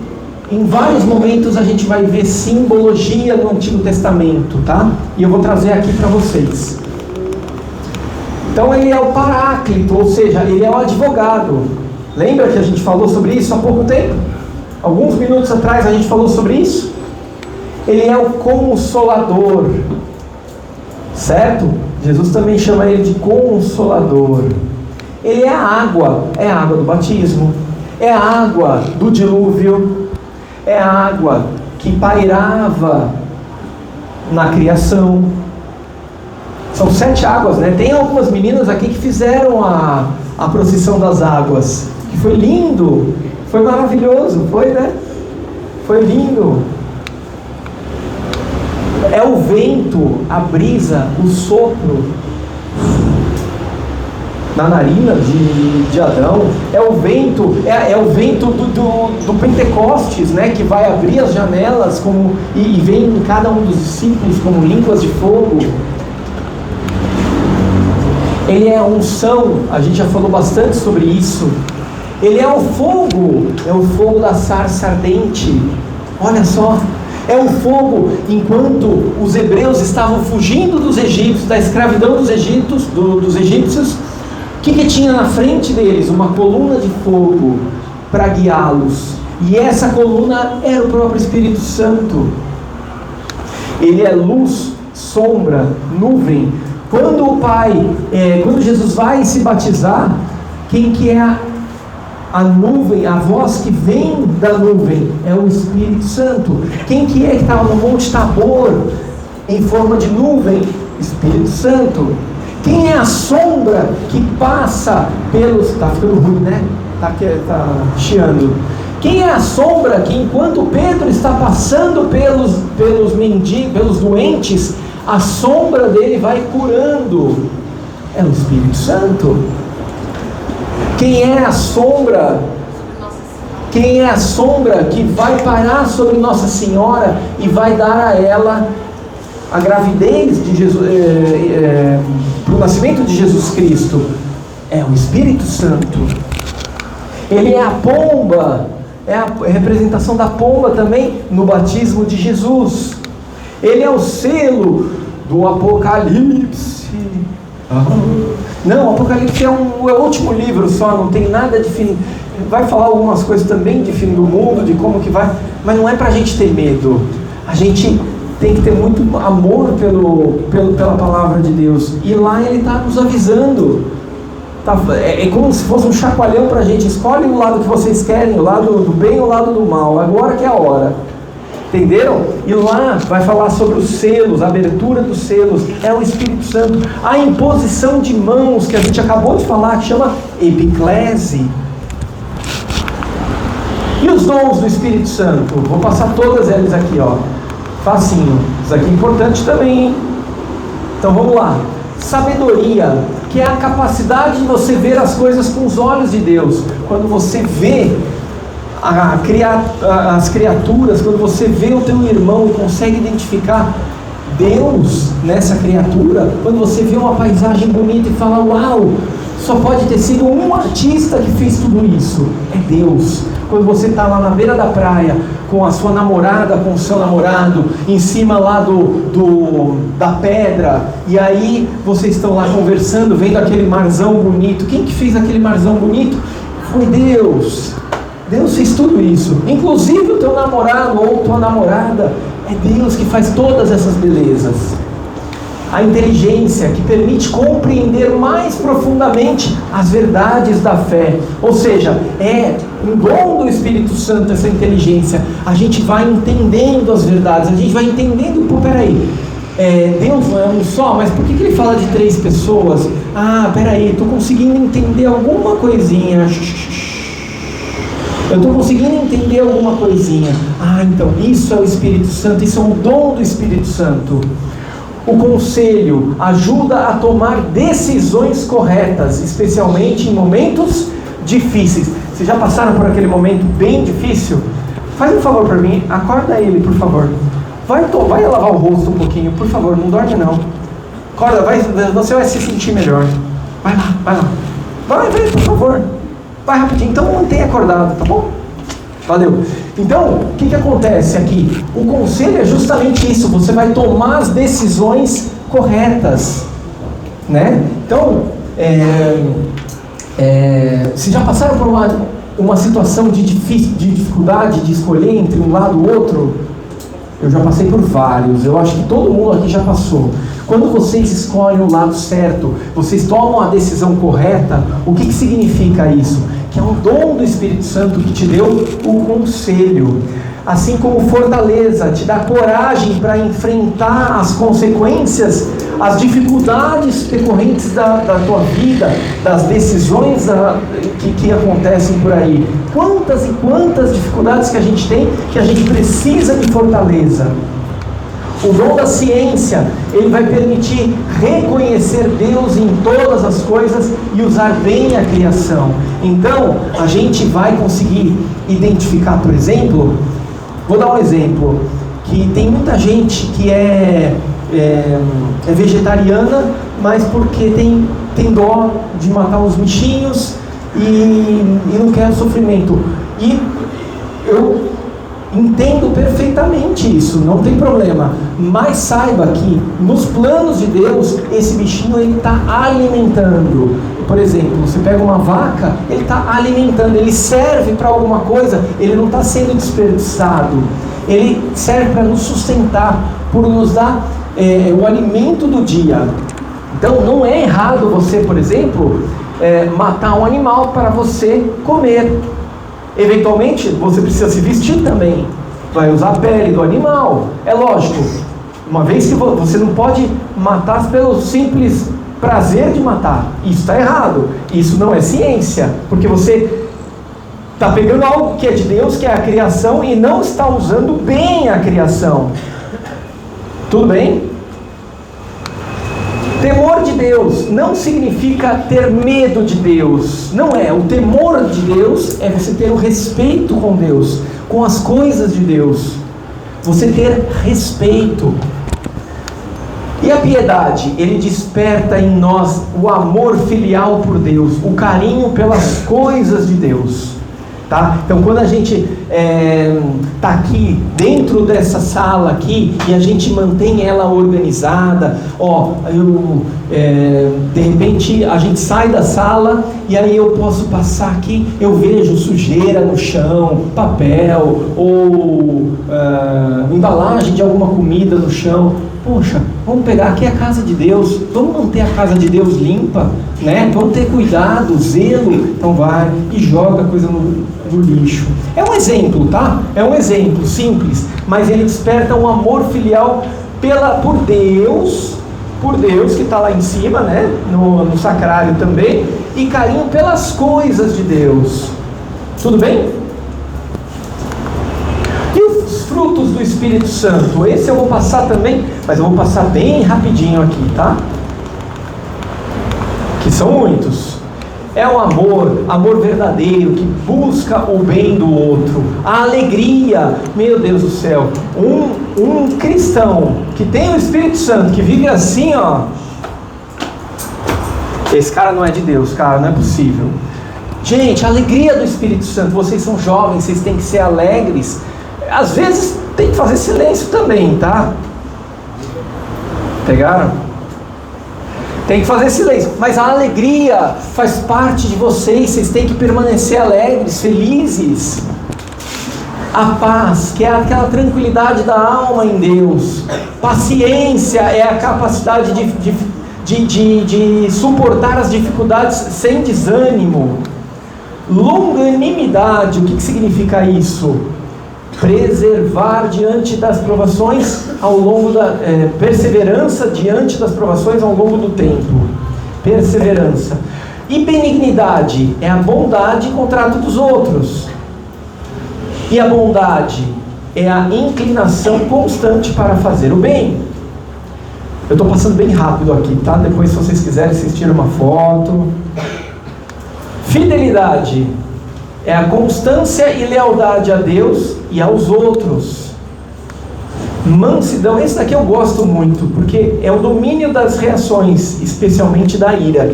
em vários momentos, a gente vai ver simbologia no Antigo Testamento, tá? E eu vou trazer aqui para vocês. Então ele é o Paráclito, ou seja, ele é o advogado. Lembra que a gente falou sobre isso há pouco tempo? Alguns minutos atrás a gente falou sobre isso. Ele é o Consolador, certo? Jesus também chama ele de Consolador. Ele é a água do batismo, é a água do dilúvio, é a água que pairava na criação. São 7 águas, né? Tem algumas meninas aqui que fizeram a procissão das águas, que foi lindo, foi maravilhoso, foi, né? Foi lindo. É o vento, a brisa, o sopro na narina de Adão. É o vento, é o vento do Pentecostes, né? Que vai abrir as janelas e vem em cada um dos discípulos como línguas de fogo. Ele é a unção, a gente já falou bastante sobre isso. Ele é o fogo da sarça ardente. Olha só, é o fogo enquanto os hebreus estavam fugindo dos egípcios, da escravidão dos egípcios. O que tinha na frente deles? Uma coluna de fogo para guiá-los. E essa coluna era o próprio Espírito Santo. Ele é luz, sombra, nuvem. Quando Jesus vai se batizar, quem que é a nuvem, a voz que vem da nuvem? É o Espírito Santo. Quem que é que estava no Monte Tabor em forma de nuvem? Espírito Santo. Quem é a sombra que passa pelos... Está ficando ruim, né? Está chiando. Quem é a sombra que, enquanto Pedro está passando pelos mendigos, pelos doentes, a sombra dele vai curando? É o Espírito Santo. Quem é a sombra? Quem é a sombra que vai parar sobre Nossa Senhora e vai dar a ela a gravidez de Jesus, para o nascimento de Jesus Cristo? É o Espírito Santo. Ele é a pomba, é a representação da pomba também no batismo de Jesus. Ele é o selo do Apocalipse. Não, o Apocalipse é o último livro só, não tem nada de fim. Vai falar algumas coisas também de fim do mundo, de como que vai, mas não é pra gente ter medo. A gente tem que ter muito amor pela palavra de Deus. E lá ele está nos avisando. É como se fosse um chacoalhão pra gente. Escolhe o lado que vocês querem, o lado do bem ou o lado do mal. Agora que é a hora. Entenderam? E lá vai falar sobre os selos, a abertura dos selos. É o Espírito Santo. A imposição de mãos, que a gente acabou de falar, que chama epiclese. E os dons do Espírito Santo? Vou passar todas elas aqui, ó. Facinho. Isso aqui é importante também, hein? Então vamos lá. Sabedoria, que é a capacidade de você ver as coisas com os olhos de Deus. Quando você vê as criaturas, quando você vê o teu irmão e consegue identificar Deus nessa criatura, quando você vê uma paisagem bonita e fala, uau, só pode ter sido um artista que fez tudo isso. É Deus. Quando você está lá na beira da praia, com a sua namorada, com o seu namorado, em cima lá da pedra, e aí vocês estão lá conversando, vendo aquele marzão bonito. Quem que fez aquele marzão bonito? Foi Deus. Deus fez tudo isso. Inclusive o teu namorado ou tua namorada, é Deus que faz todas essas belezas. A inteligência que permite compreender mais profundamente as verdades da fé. Ou seja, é um dom do Espírito Santo essa inteligência. A gente vai entendendo as verdades, a gente vai entendendo, pô, peraí, Deus não é um só, mas por que ele fala de 3 pessoas? Ah, peraí, estou conseguindo entender alguma coisinha. Eu estou conseguindo entender alguma coisinha. Ah, então isso é o Espírito Santo, isso é um dom do Espírito Santo. O conselho ajuda a tomar decisões corretas, especialmente em momentos difíceis. Vocês já passaram por aquele momento bem difícil? Faz um favor para mim, acorda ele, por favor. Vai lavar o rosto um pouquinho, por favor, não dorme não. Acorda, você vai se sentir melhor. Vai lá. Vai, por favor. Vai rapidinho, então mantenha acordado, tá bom? Valeu. Então, o que acontece aqui? O conselho é justamente isso, você vai tomar as decisões corretas, né? Então, se já passaram por uma situação de dificuldade de escolher entre um lado e outro, eu já passei por vários, eu acho que todo mundo aqui já passou. Quando vocês escolhem o lado certo, vocês tomam a decisão correta, o que significa isso? Que é um dom do Espírito Santo que te deu o conselho. Assim como fortaleza, te dá coragem para enfrentar as consequências, as dificuldades decorrentes da tua vida, das decisões que acontecem por aí. Quantas e quantas dificuldades que a gente tem, que a gente precisa de fortaleza. O dom da ciência, ele vai permitir reconhecer Deus em todas as coisas e usar bem a criação. Então, a gente vai conseguir identificar, por exemplo, vou dar um exemplo, que tem muita gente que é vegetariana, mas porque tem dó de matar uns bichinhos e não quer sofrimento. E eu entendo perfeitamente isso, não tem problema, mas saiba que nos planos de Deus, esse bichinho ele está alimentando. Por exemplo, você pega uma vaca, ele está alimentando, ele serve para alguma coisa, ele não está sendo desperdiçado, ele serve para nos sustentar, por nos dar o alimento do dia. Então não é errado você, por exemplo, matar um animal para você comer. Eventualmente, você precisa se vestir também, vai usar a pele do animal, é lógico, uma vez que você não pode matar pelo simples prazer de matar, isso está errado, isso não é ciência, porque você está pegando algo que é de Deus, que é a criação, e não está usando bem a criação. Tudo bem? Temor de Deus não significa ter medo de Deus, não é. O temor de Deus é você ter o respeito com Deus, com as coisas de Deus, você ter respeito. E a piedade, ele desperta em nós o amor filial por Deus, o carinho pelas coisas de Deus. Tá? Então quando a gente está aqui dentro dessa sala aqui e a gente mantém ela organizada, de repente a gente sai da sala e aí eu posso passar aqui, eu vejo sujeira no chão, papel ou embalagem de alguma comida no chão. Poxa, vamos pegar aqui a casa de Deus, vamos manter a casa de Deus limpa, né? Vamos ter cuidado, zelo. Então vai e joga a coisa no lixo. É um exemplo, tá? É um exemplo simples, mas ele desperta um amor filial por Deus que está lá em cima, né? No sacrário também, e carinho pelas coisas de Deus. Tudo bem? Frutos do Espírito Santo, esse eu vou passar também, mas eu vou passar bem rapidinho aqui, tá? Que são muitos. É o amor verdadeiro, que busca o bem do outro. A alegria, meu Deus do céu, um cristão que tem o Espírito Santo, que vive assim, Esse cara não é de Deus, cara, não é possível. Gente, a alegria do Espírito Santo, vocês são jovens, vocês têm que ser alegres. Às vezes tem que fazer silêncio também, tá? Pegaram? Tem que fazer silêncio, mas a alegria faz parte de vocês têm que permanecer alegres, felizes. A paz, que é aquela tranquilidade da alma em Deus. Paciência é a capacidade de suportar as dificuldades sem desânimo. Longanimidade, o que significa isso? Preservar diante das provações ao longo da... perseverança diante das provações ao longo do tempo. Perseverança. E benignidade é a bondade com o trato dos outros. E a bondade é a inclinação constante para fazer o bem. Eu estou passando bem rápido aqui, tá? Depois, se vocês quiserem, vocês tiram uma foto. Fidelidade é a constância e lealdade a Deus e aos outros. Mansidão, esse daqui eu gosto muito, porque é o domínio das reações, especialmente da ira.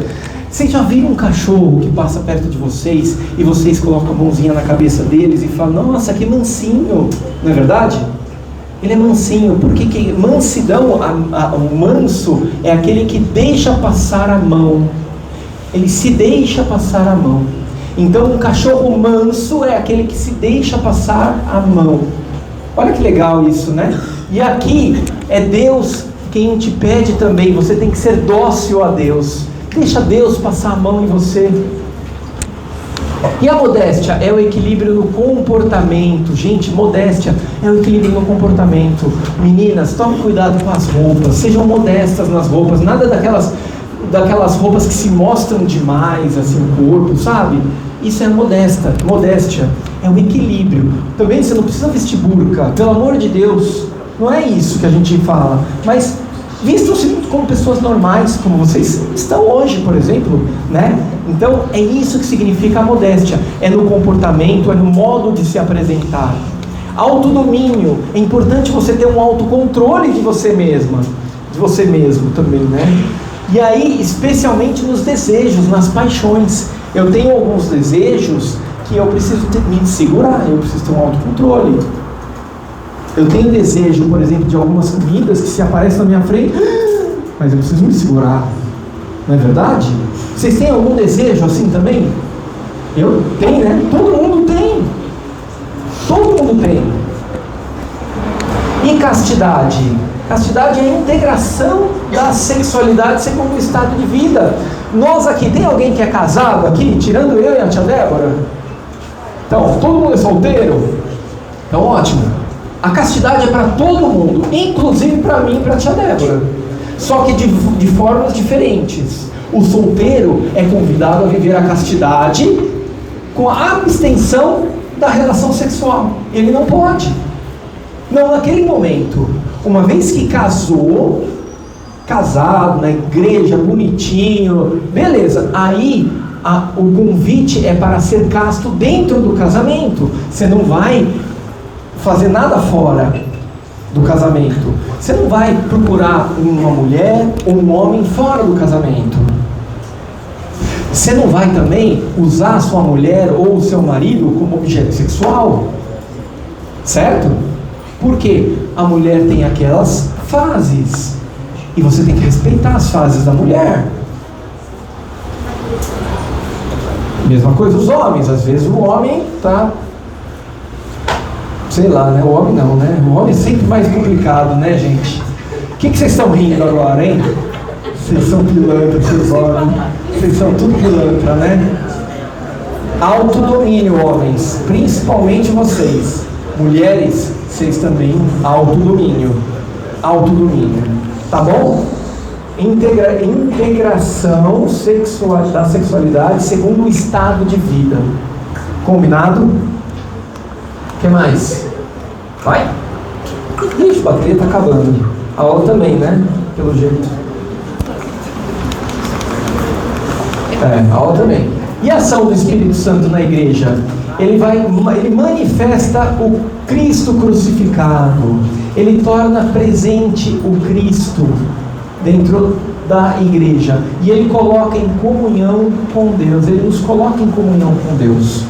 Vocês já viram um cachorro que passa perto de vocês e vocês colocam a mãozinha na cabeça deles e falam, nossa, que mansinho, não é verdade? Ele é mansinho, porque mansidão, o manso é aquele que deixa passar a mão. Ele se deixa passar a mão. Então um cachorro manso é aquele que se deixa passar a mão. Olha que legal isso, né? E aqui é Deus quem te pede também, você tem que ser dócil a Deus. Deixa Deus passar a mão em você. E a modéstia é o equilíbrio no comportamento. Gente, modéstia é o equilíbrio no comportamento. Meninas, tomem cuidado com as roupas. Sejam modestas nas roupas. Nada daquelas roupas que se mostram demais, assim, o corpo, sabe? Isso é modéstia. É o equilíbrio. Também você não precisa vestir burca. Pelo amor de Deus. Não é isso que a gente fala. Mas... vistam-se como pessoas normais, como vocês estão hoje, por exemplo, né? Então, é isso que significa a modéstia. É no comportamento, é no modo de se apresentar. Autodomínio. É importante você ter um autocontrole de você mesma. De você mesmo também, né? E aí, especialmente nos desejos, nas paixões. Eu tenho alguns desejos que eu preciso me segurar, eu preciso ter um autocontrole. Eu tenho desejo, por exemplo, de algumas comidas que se aparecem na minha frente, mas eu preciso me segurar. Não é verdade? Vocês têm algum desejo assim também? Eu tenho, né? Todo mundo tem. Todo mundo tem. E castidade? Castidade é a integração da sexualidade segundo o estado de vida. Nós aqui, tem alguém que é casado aqui? Tirando eu e a tia Débora? Então, todo mundo é solteiro? Então, ótimo. A castidade é para todo mundo, inclusive para mim e para a tia Débora. Só que de formas diferentes. O solteiro é convidado a viver a castidade com a abstenção da relação sexual. Ele não pode. Não naquele momento. Uma vez que casou, casado, na igreja, bonitinho, beleza. Aí o convite é para ser casto dentro do casamento. Você não vai fazer nada fora do casamento. Você não vai procurar uma mulher ou um homem fora do casamento. Você não vai também usar a sua mulher ou o seu marido como objeto sexual. Certo? Porque a mulher tem aquelas fases. E você tem que respeitar as fases da mulher. Mesma coisa os homens. Às vezes o homem tá... sei lá, né? O homem não, né? O homem é sempre mais complicado, né, gente? O que vocês estão rindo agora, hein? Vocês são pilantras, vocês homens. Vocês são tudo pilantra, né? Autodomínio, homens. Principalmente vocês. Mulheres, vocês também. Autodomínio. Autodomínio. Tá bom? Integração da sexualidade segundo o estado de vida. Combinado? O que mais? Vai? Ixi, a bateria está acabando. A aula também, né? Pelo jeito. A aula também. E a ação do Espírito Santo na igreja? Ele manifesta o Cristo crucificado. Ele torna presente o Cristo. dentro da igreja. E ele coloca em comunhão com Deus. Ele nos coloca em comunhão com Deus.